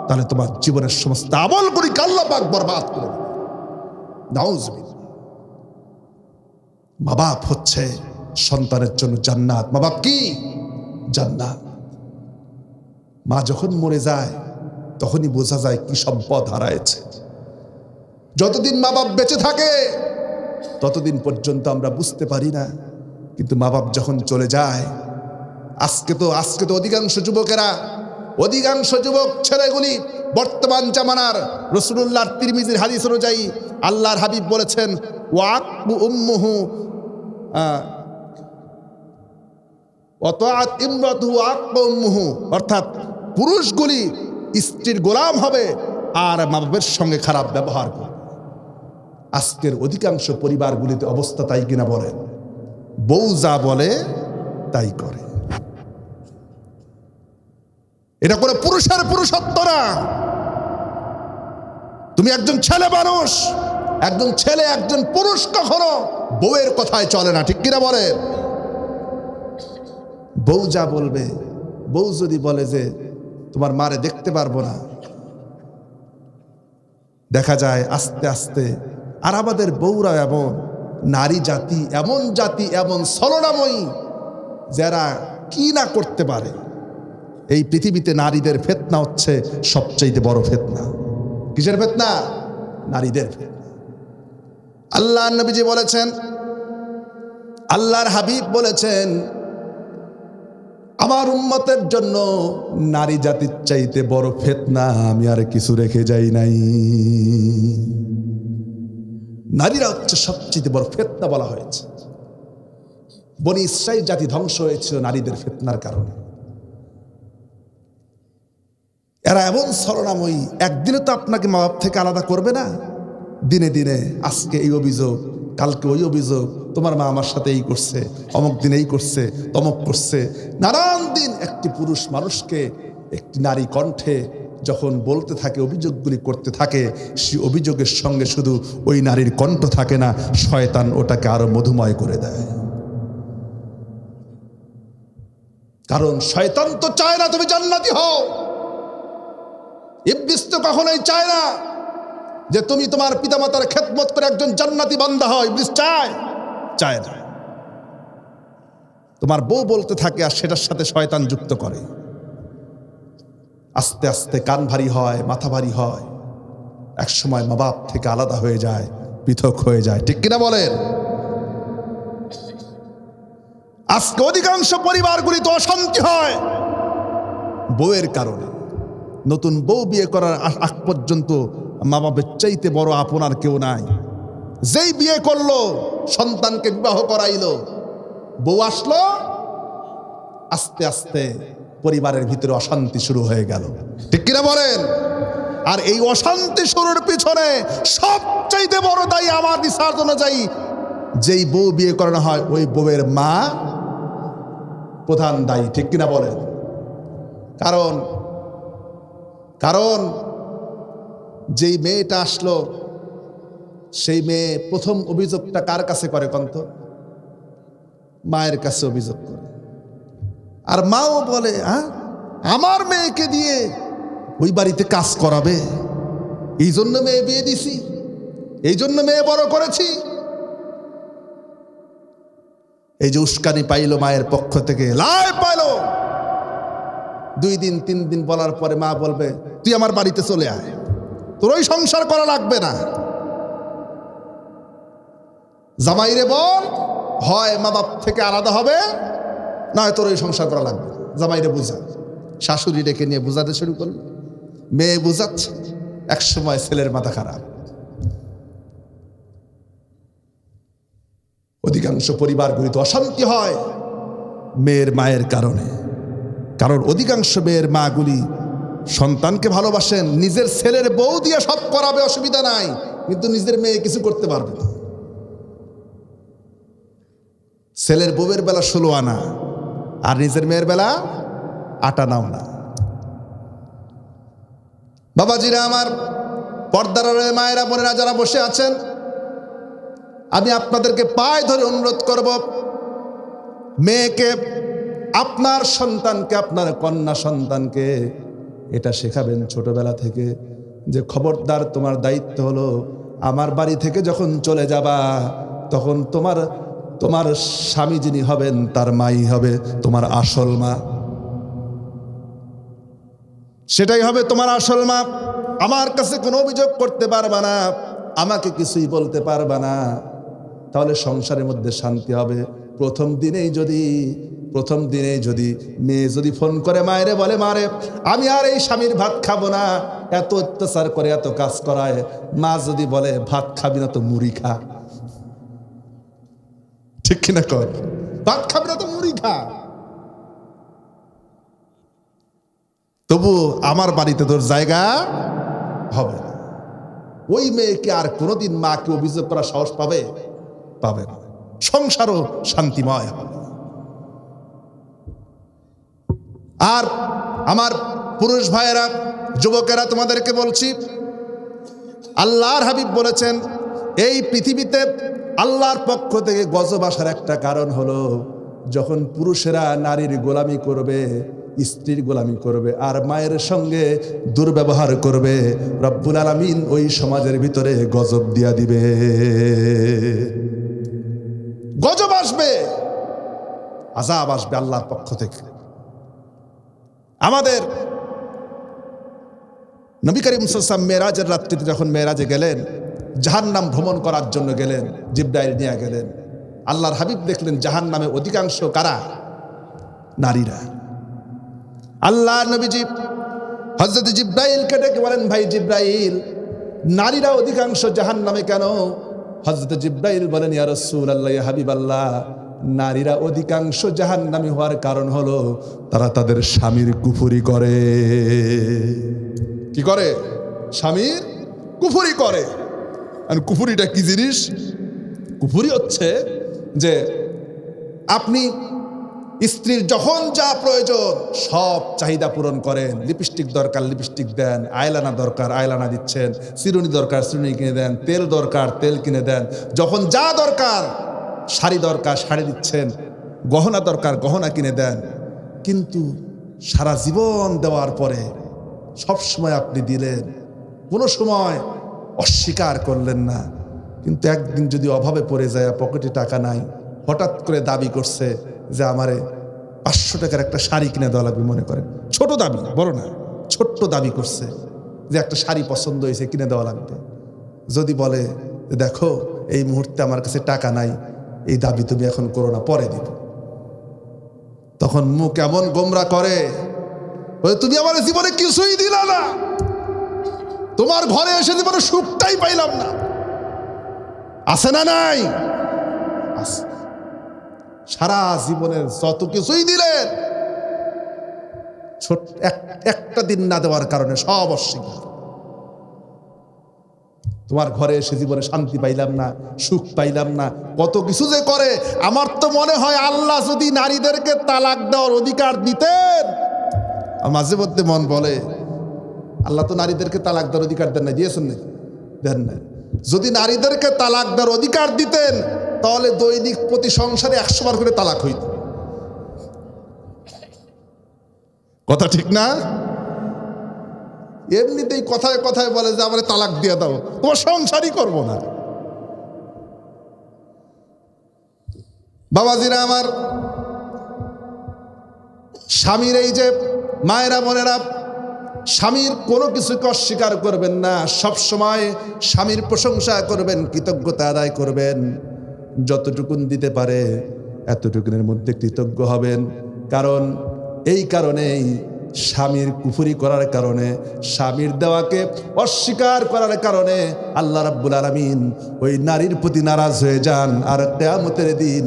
তাহলে তোমার জীবনের সমস্ত আমলগুলি আল্লাহ পাক বরবাদ করে দেবে। নাউজুবিল্লাহ। মা বাপ হচ্ছে সন্তানের জন্য জান্নাত। মা বাপ কি জান্নাত। মা যখন মরে যায় তখনই বোঝা যায় কি সম্পদ হারায়েছে। যতদিন মা বাপ বেঁচে থাকে ততদিন পর্যন্ত আমরা বুঝতে পারি না, কিন্তু মা বাপ যখন চলে যায়, আজকে তো অধিকাংশ যুবক ছেলেগুলি বর্তমান জামানার রাসূলুল্লাহর তিরমিজির হাদিস অনুযায়ী আল্লাহর হাবিব বলেছেন ওয়াকবু উম্মুহু ওয়াতাআত ইমরাতুহু ওয়াকবু উম্মুহু, অর্থাৎ পুরুষগুলি স্ত্রীর গোলাম হবে আর মা বাপের সঙ্গে খারাপ ব্যবহার করবে। আজকের অধিকাংশ পরিবারগুলিতে অবস্থা তাই কিনা বলেন? বউ যা বলে তাই করে। এটা করে পুরুষের পুরুষত্ব না। তুমি একজন ছেলে মানুষ, একজন পুরুষ কখনো বউয়ের কথায় চলে না, ঠিক কিনা বলে? বউ যা বলবে, বউ যদি বলে যে তোমার মারে দেখতে পারবো না, দেখা যায় আস্তে আস্তে আর আমাদের বউরা এমন নারী জাতি, এমন ছলনাময়ী, যারা কি না করতে পারে। এই পৃথিবীতে নারীদের ফিতনা হচ্ছে সবচেয়ে বড় ফিতনা। কিসের ফিতনা? নারীদের ফিতনা। আল্লাহর নবীজি বলেছেন, আল্লাহর হাবিব বলেছেন, আমার উম্মতের জন্য নারী জাতির চাইতে বড় ফিতনা আমি আর কিছু রেখে যাই নাই। নারীরা হচ্ছে সবচেয়ে বড় ফিতনা বলা হয়েছে। বনি ইসরাইল জাতি ধ্বংস হয়েছিল নারীদের ফিতনার কারণে। এরা এমন ছলনাময়ী, একদিনে তো আপনাকে মা বাপ থেকে আলাদা করবে না। দিনে দিনে আজকে এই অভিযোগ, কালকে ওই অভিযোগ, তোমার মা আমার সাথে এই করছে, অমুক দিন এই করছে, তমক করছে। নানান দিন একটি পুরুষ মানুষকে একটি নারী কণ্ঠে যখন বলতে থাকে, অভিযোগগুলি করতে থাকে, সেই অভিযোগের সঙ্গে শুধু ওই নারীর কণ্ঠ থাকে না, শয়তান ওটাকে আরো মধুময় করে দেয়। কারণ শয়তান তো চায় না তুমি জান্নাতি হও। ইবলিস তো কখনোই চায় না যে তুমি তোমার পিতামাতার খেদমত করে একজন জান্নাতি বান্দা হও। ইবলিস চায় না। তোমার বউ বলতে থাকে আর সেটার সাথে শয়তান যুক্ত করে। আস্তে আস্তে কান ভারী হয়, মাথা ভারী হয়, এক সময় মা বাপ থেকে আলাদা হয়ে যায়, পৃথক হয়ে যায়, ঠিক কিনা বলেন? আজকে অধিকাংশ পরিবারগুলিতে অশান্তি হয় বউয়ের কারণে। নতুন বউ বিয়ে করার আগ পর্যন্ত মা বাপের চাইতে বড় আপন আর কেউ নাই। যেই বিয়ে করলো, সন্তানকে বিবাহ করাইলো, বউ আসলো, আস্তে আস্তে পরিবারের ভিতরে অশান্তি শুরু হয়ে গেল, ঠিক কিনা বলেন? আর এই অশান্তি শুরুর পিছনে সবচাইতে বড় দায়ী আমার রিসার্চ অনুযায়ী যেই বউ বিয়ে করানো হয় ওই বউয়ের মা প্রধান দায়ী, ঠিক কিনা বলেন? কারণ যেই মেয়েটা আসলো সেই মেয়ে প্রথম অভিযোগটা কার কাছে করে কন্ত? মায়ের কাছে অভিযোগ করে। আর মাও বলে, আমার মেয়েকে দিয়ে ওই বাড়িতে কাজ করাবে, এই জন্য মেয়ে বিয়ে দিছি, এই জন্য মেয়ে বড় করেছি। এই যে উস্কানি পাইলো মায়ের পক্ষ থেকে, লাই পাইলো। 2 দিন 3 দিন বলার পরে মা বলবে, তুই আমার বাড়িতে চলে আয়, তোর ওই সংসার করা লাগবে না। জামাইরে বল, হয় মা বাপ থেকে আলাদা হবে, নয় তোর ওই সংসার করা লাগবে। জামাইরে বুঝা, শাশুড়ি ডেকে নিয়ে বোঝাতে শুরু করলো। মেয়ে বোঝাচ্ছে, এক সময় ছেলের মাথা খারাপ। অধিকাংশ পরিবারগুলিতে অশান্তি হয় মেয়ের মায়ের কারণে। কারণ অধিকাংশ মেয়ের মাগুলি সন্তানকে ভালোবাসেন, নিজের ছেলের বউ দিয়ে সব করাবে, অসুবিধা নাই, কিন্তু নিজের মেয়ে কিছু করতে পারবে না। ছেলের বউয়ের বেলা 16 আনা, আর নিজের মেয়ের বেলা 8 আনাও না। বাবাজিরা আমার, পর্দার মায়েরা বোনেরা যারা বসে আছেন, আমি আপনাদেরকে পায়ে ধরে অনুরোধ করব, মেয়েকে, আপনার সন্তানকে, আপনার কন্যা সন্তানকে এটা শেখাবেন ছোটবেলা থেকে যে খবরদার, তোমার দায়িত্ব হলো আমার বাড়ি থেকে যখন চলে যাবা তখন তোমার স্বামী যিনি হবেন তার মাই হবে তোমার আসল মা। সেটাই হবে তোমার আসল মা। আমার কাছে কোনো অভিযোগ করতে পারবা না, আমাকে কিছুই বলতে পারবা না, তাহলে সংসারের মধ্যে শান্তি হবে। প্রথম দিনেই যদি মেয়ে যদি ফোন করে মায়েরে বলে, মারে আমি আর এই স্বামীর ভাত খাবো না, এত অত্যাচার করে এত কাজ করায়, মা যদি বলে ভাত খাবি না তো মুড়ি খা, ঠিক কিনা কর, ভাত খাবি না তো মুড়ি খা, তবু আমার বাড়িতে তোর জায়গা হবে না। ওই মেয়েকে আর কোনোদিন মাকে অভিযোগ করার সাহস পাবে না, সংসারও শান্তিময় হবে। আর আমার পুরুষ ভাইয়েরা, যুবকেরা, তোমাদেরকে বলছি, আল্লাহর হাবিব বলেছেন, এই পৃথিবীতে আল্লাহর পক্ষ থেকে গজব আসার একটা কারণ হলো যখন পুরুষেরা নারীর গোলামি করবে, স্ত্রীর গোলামি করবে, আর মায়ের সঙ্গে দুর্ব্যবহার করবে, রব্বুল আলামিন ওই সমাজের ভিতরে গজব দিয়া দিবে, গজব আসবে, আযাব আসবে আল্লাহর পক্ষ থেকে। আমাদের নবী করিম সাল্লাল্লাহু আলাইহি ওয়াসাল্লাম মেরাজের রাত্রিতে যখন মেরাজে গেলেন, জাহান্নাম ভ্রমণ করার জন্য গেলেন, জিবরাইল নিয়ে গেলেন। আল্লাহর হাবিব দেখলেন জাহান্নামে অধিকাংশ কারা? নারীরা। আল্লাহ নবীজি হযরত জিবরাইলকে ডেকে বলেন, ভাই জিবরাইল, নারীরা অধিকাংশ জাহান্নামে কেন? হযরত জিবরাইল বলেন, ইয়া রাসূলুল্লাহ, ইয়া হাবিবাল্লাহ, নারীরা অধিকাংশ জাহান্নামী হওয়ার কারণ হলো তারা তাদের স্বামীর কুফরি করে। কি করে? স্বামীর কুফরি করে। আর কুফরিটা কি জিনিস? কুফরি হচ্ছে যে আপনি স্ত্রীর যখন যা প্রয়োজন সব চাহিদা পূরণ করেন। লিপস্টিক দরকার লিপস্টিক দেন, আইলানা দরকার আইলানা দিচ্ছেন, চিরুনি দরকার চিরুনি কিনে দেন, তেল দরকার তেল কিনে দেন, যখন যা দরকার, শাড়ি দরকার শাড়ি দিচ্ছেন, গহনা দরকার গহনা কিনে দেন। কিন্তু সারা জীবন দেওয়ার পরে সব সময় আপনি দিলেন, কোনো সময় অস্বীকার করলেন না। কিন্তু একদিন যদি অভাবে পড়ে যায়, পকেটে টাকা নাই, হঠাৎ করে দাবি করছে যে আমারে 500 টাকার একটা শাড়ি কিনে দেওয়া লাগবে, মনে করেন ছোট দাবি, বড় না, ছোট্ট দাবি করছে যে একটা শাড়ি পছন্দ হয়েছে কিনে দেওয়া লাগবে। যদি বলে দেখো এই মুহূর্তে আমার কাছে টাকা নাই, এই দাবি তুমি এখন করো না, পরে দিব, তখন মুখ এমন গোমরা করে, তুমি আমার জীবনে কিছুই দিলা না, তোমার ঘরে এসে জীবনে সুখটাই পাইলাম না। আছে না নাই? আছে। সারা জীবনের যত কিছুই দিলেন, একটা দিন না দেওয়ার কারণে সব অস্বীকার। তোমার ঘরে এসে জীবনে শান্তি পাইলাম না, সুখ পাইলাম না, কত কিছু যে করে। আমার তো মনে হয় আল্লাহ যদি নারীদেরকে তালাক দেওয়ার অধিকার দিতেন, মাঝে মধ্যে মন বলে আল্লাহ তো নারীদেরকে তালাক দেওয়ার অধিকার দেন না, দিয়েছেন না? দেন না। যদি নারীদেরকে তালাক দেওয়ার অধিকার দিতেন তাহলে দৈনিক প্রতি সংসারে 100 বার করে তালাক হইত। কথা ঠিক না? এমনিতেই কথায় কথায় বলে যে আমার তালাক দিয়ে দাও, তোমার সংসারই করবো না। বাবাজিরা আমার, স্বামীর এই যে মায়েরা বোনেরা, স্বামীর কোনো কিছুকে অস্বীকার করবেন না, সব সময় স্বামীর প্রশংসা করবেন, কৃতজ্ঞতা আদায় করবেন। যতটুকুন দিতে পারে এতটুকুনের মধ্যে কৃতজ্ঞ হবেন। কারণ এই কারণেই স্বামীর কুফরি করার কারণে, স্বামীর দেওয়াকে অস্বীকার করার কারণে আল্লাহ রাব্বুল আলামিন ওই নারীর প্রতি নারাজ হয়ে যান। আর কিয়ামতের দিন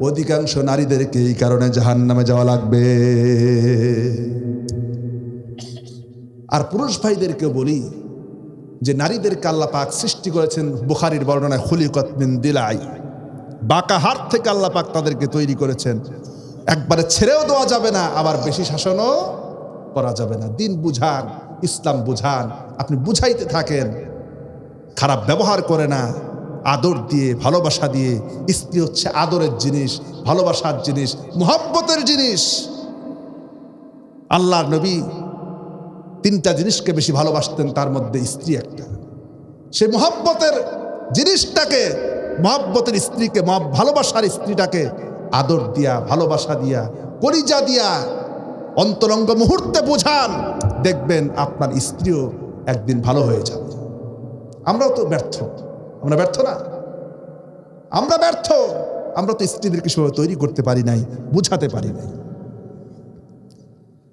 অধিকাংশ নারীদেরকে এই কারণে জাহান্নামে যাওয়া লাগবে। আর পুরুষ ভাইদেরকে বলি যে নারীদেরকে আল্লাহ পাক সৃষ্টি করেছেন বুখারীর বর্ণনায় খুলিকাত মিন দিলাই, বাঁকা হাত থেকে আল্লাহ পাক তাদেরকে তৈরি করেছেন। একবারে ছেড়েও দেওয়া যাবে না, আবার বেশি শাসনও করা যাবে না। দিন বুঝান, ইসলাম বুঝান, আপনি বুঝাইতে থাকেন, খারাপ ব্যবহার করে না, আদর দিয়ে ভালোবাসা দিয়ে। স্ত্রী হচ্ছে আদরের জিনিস, ভালোবাসার জিনিস, মুহাব্বতের জিনিস। আল্লাহর নবী তিনটা জিনিসকে বেশি ভালোবাসতেন, তার মধ্যে স্ত্রী একটা। সেই মুহাব্বতের জিনিসটাকে, মুহাব্বতের স্ত্রীকে, ভালোবাসার স্ত্রীটাকে আদর দিয়া, ভালোবাসা দিয়া, কলিজা দিয়া, অন্তরঙ্গ মুহূর্তে বোঝান, দেখবেন আপনার স্ত্রীও একদিন ভালো হয়ে যাবে। আমরাও তো ব্যর্থ, আমরা ব্যর্থ না? আমরা ব্যর্থ। আমরা তো স্ত্রীদেরকে সেভাবে তৈরি করতে পারি নাই, বুঝাতে পারি নাই।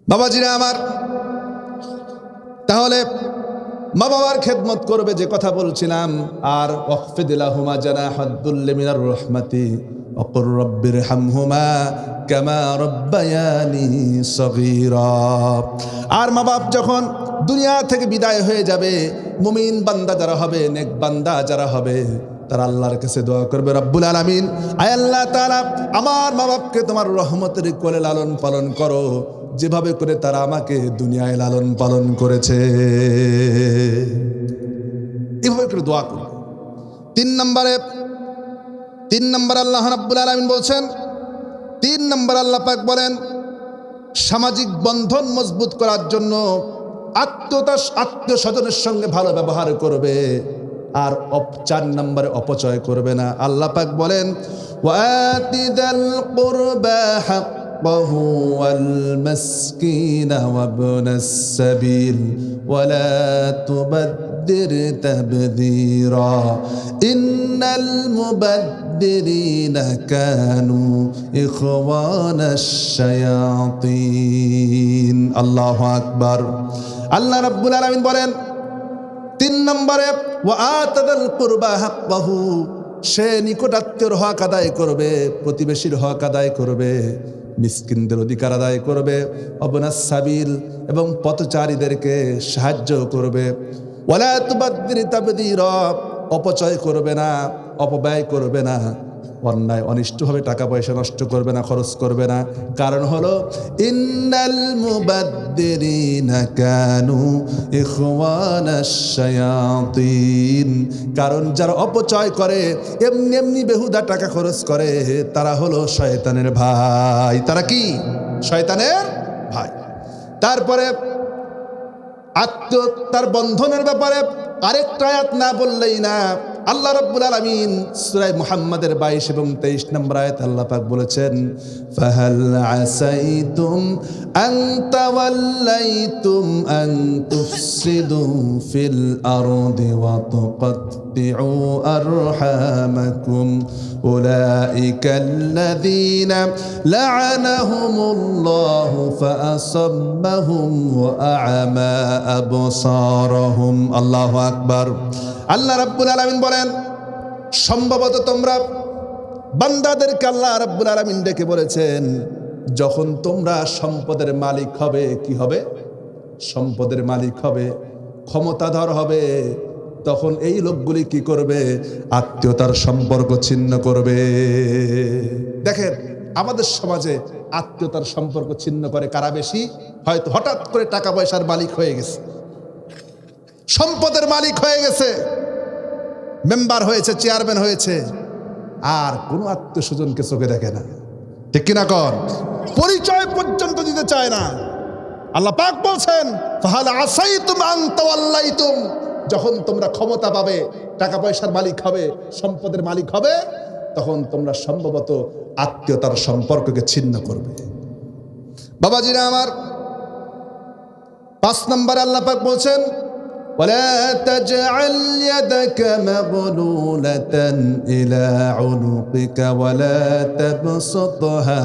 বাবাজিরা আমার, তাহলে মা বাবার খেদমত করবে, যে কথা বলছিলাম। আর ওয়াখফিদ লাহুমা জানাহাদ দুল্লি মিনার রাহমাতি ওয়াকুর রাব্বিরহামহুমা কামা রাব্বায়ানি সগীরা। আর মা বাপ যখন দুনিয়া থেকে বিদায় হয়ে যাবে, মুমিন বান্দা যারা হবে, নেক বান্দা যারা হবে, তারা আল্লাহর কাছে দোয়া করবে, রব্বুল আলামিন, আয় আল্লাহ তাআলা, আমার মা বাপকে তোমার রহমতের কোলে লালন পালন করো, যেভাবে করে তারা আমাকে দুনিয়ায় লালন পালন করেছে। এভাবে করে দোয়া করবে। তিন নম্বরে আল্লাহ রাব্বুল আলামিন বলছেন, 3 নম্বর আল্লাহ পাক বলেন, সামাজিক বন্ধন মজবুত করার জন্য আত্মীয় স্বজনের সঙ্গে ভালো ব্যবহার করবে। আর 4 নম্বরে অপচয় করবে না। আল্লাহ পাক বলেন, ওয়াতিদাল কুরবা حقه والمسكين وابن السبيل ولا تبذر تبذيرا إن المبذرين كانوا إخوان الشياطين الله أكبر। আল্লাহ রাব্বুল আলামিন বলেন 3 নম্বরে, ওয়াতাদাল কুরবা হাক্কাহু, সে নিকটাত্মীয়র হক আদায় করবে, প্রতিবেশীর হক আদায় করবে, মিসকিনদের অধিকার আদায় করবে, অবনাস সাবিল, এবং পথচারীদেরকে সাহায্য করবে। ওয়ালা তুবাদ্দির তাবদীরা, অপচয় করবে না, অপব্যয় করবে না, অন্যায় অনিষ্টভাবে টাকা পয়সা নষ্ট করবে না, খরচ করবে না। কারণ হলো ইন্নাল মুবাদ্দিরিনা কানু ইখওয়ানাশ শায়াতিন, কারণ যারা অপচয় করে, এমনি এমনি বেহুদা টাকা খরচ করে, তারা হলো শয়তানের ভাই। তারা কি? শয়তানের ভাই। তারপরে আত্মীয়তার বন্ধনের ব্যাপারে আরেকটা আয়াত না বললেই না। আল্লাহ রাব্বুল আলামিন সূরা মুহাম্মাদের 22 এবং 23 নম্বর আয়াত আল্লাহ পাক বলেছেন, ফাহাল আসাইতুম আন তাওয়াল্লাইতুম আন তুফসিদু ফিল আরদি ওয়া তুকাত্তিউ আরহামাকুম উলাইকাল্লাযীনা লা'আনাহুমুল্লাহু ফাআসাম্মাহুম ওয়া আ'মা আবসারহুম। আল্লাহু আকবার। আল্লাহ রাব্বুল আলামিন বলেন, সম্ভবত তোমরা বান্দাদেরকে আল্লাহ রাব্বুল আলামিন ডেকে বলেছেন, যখন তোমরা সম্পদের মালিক হবে, কি হবে? সম্পদের মালিক হবে, ক্ষমতাধর হবে, তখন এই লোকগুলি কি করবে? আত্মীয়তার সম্পর্ক ছিন্ন করবে। দেখেন আমাদের সমাজে আত্মীয়তার সম্পর্ক ছিন্ন করে কারা বেশি? হয়তো হঠাৎ করে টাকা পয়সার মালিক হয়ে গেছে, সম্পদের মালিক হয়ে গেছে, মেম্বার হয়েছে, চেয়ারম্যান হয়েছে, আর কোনো আত্মীয় স্বজনকে চোখে দেখে না, ঠিক কিনা কর? পরিচয় পর্যন্ত দিতে চায় না। আল্লাহ পাক বলছেন, ফাহাল আসাইতুম আন তাওয়াল্লাইতুম, যখন তোমরা ক্ষমতা পাবে, টাকা পয়সার মালিক হবে, সম্পদের মালিক হবে, তখন তোমরা সম্ভবত আত্মীয়তার সম্পর্ককে ছিন্ন করবে। বাবাজিরা আমার, 5 নম্বরে আল্লাহ পাক বলছেন, ولا تجعل يدك مغلولة إلى عنقك ولا تبسطها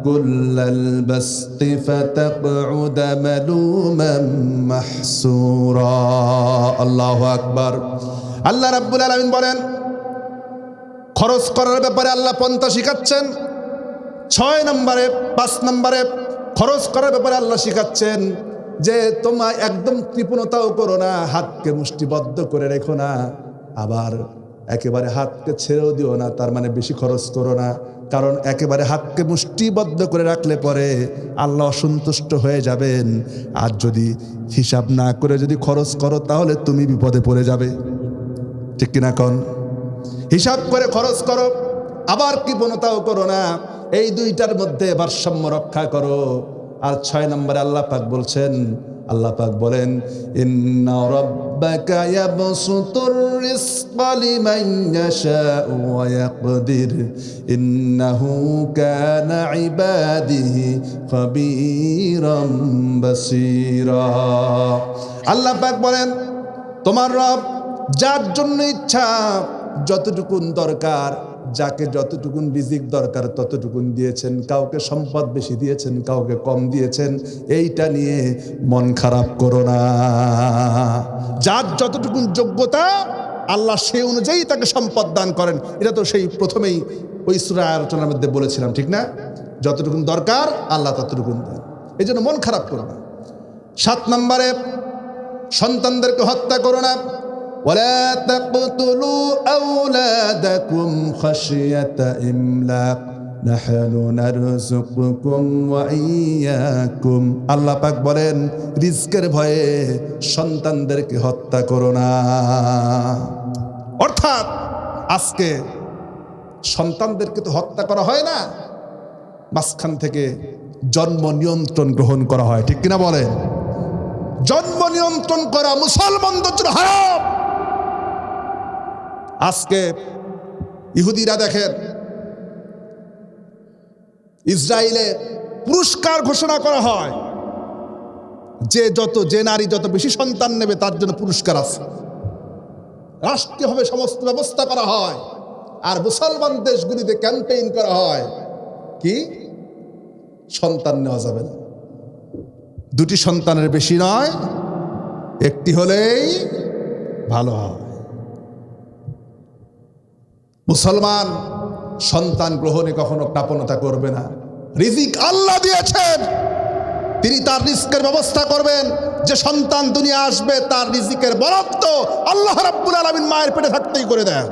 كل البسط فتقعد ملوما محسورا الله أكبر আল্লাহ রাব্বুল আলামিন বলেন খরচ করার ব্যাপারে আল্লাহ পন্থা শিখাচ্ছেন 6 নম্বরে 5 নম্বরে খরচ করার ব্যাপারে আল্লাহ শিখাচ্ছেন যে তোমরা একদম কৃপণতাও করো না, হাতকে মুষ্টিবদ্ধ করে রেখো না, আবার একেবারে হাতকে ছেড়েও দিও না, তার মানে বেশি খরচ করো না। কারণ একেবারে হাতকে মুষ্টিবদ্ধ করে রাখলে পরে আল্লাহ অসন্তুষ্ট হয়ে যাবেন, আর যদি হিসাব না করে যদি খরচ করো তাহলে তুমি বিপদে পড়ে যাবে, ঠিক কিনা কোন? হিসাব করে খরচ করো, আবার কৃপণতাও করো না, এই দুইটার মধ্যে ভারসাম্য রক্ষা করো। আর 6 নম্বরে আল্লাহ পাক বলছেন, আল্লাহ পাক বলেন ইন্না রাব্বাকা ইয়াবসুতুর রিজকা লিমান ইয়াশাউ ওয়া ইয়াকদির ইন্নাহু কানা ইবাদিহি খাবীরাম বাসীরা। আল্লাহ পাক বলেন তোমার রব যার জন্য ইচ্ছা যতটুকুন দরকার, যাকে যতটুকুন রিজিক দরকার ততটুকুন দিয়েছেন, কাউকে সম্পদ বেশি দিয়েছেন, কাউকে কম দিয়েছেন, এইটা নিয়ে মন খারাপ করো না। যার যতটুকুন যোগ্যতা আল্লাহ সেই অনুযায়ী তাকে সম্পদ দান করেন, এটা তো সেই প্রথমেই ওই সূরা আলোচনার মধ্যে বলেছিলাম, ঠিক না? যতটুকুন দরকার আল্লাহ ততটুকুন দেন, এই জন্য মন খারাপ করো না। 7 নম্বরে সন্তানদেরকে হত্যা করো না। ولا تقتلوا أولادكم خشية إملاق نحن نرزقكم وإياكم। আল্লাহ পাক বলেন রিজকের ভয়ে সন্তানদেরকে হত্যা করো না। অর্থাৎ আজকে সন্তানদেরকে তো হত্যা করা হয় না, মাঝখান থেকে জন্ম নিয়ন্ত্রণ গ্রহণ করা হয়, ঠিক কিনা বলেন? জন্ম নিয়ন্ত্রণ করা মুসলমানদের জন্য হারাম। আজকে ইহুদিরা দেখেন ইসরায়েলে পুরস্কার ঘোষণা করা হয় যে নারী যত বেশি সন্তান নেবে তার জন্য পুরস্কার আছে, রাষ্ট্রীয়ভাবে সমস্ত ব্যবস্থা করা হয়। আর মুসলমান দেশগুলিতে ক্যাম্পেইন করা হয় কি সন্তান নেওয়া যাবে না, 2টি সন্তানের বেশি নয়, 1টি হলেই ভালো হয়। মুসলমান সন্তান গ্রহণে কখনো কৃপণতা করবে না। রিজিক আল্লাহ দিয়েছেন, তিনি তার রিজকের ব্যবস্থা করবেন। যে সন্তান দুনিয়া আসবে তার রিজিকের বরাদ্দ আল্লাহ রাব্বুল আলামিন মায়ের পেটে থাকতেই করে দেন।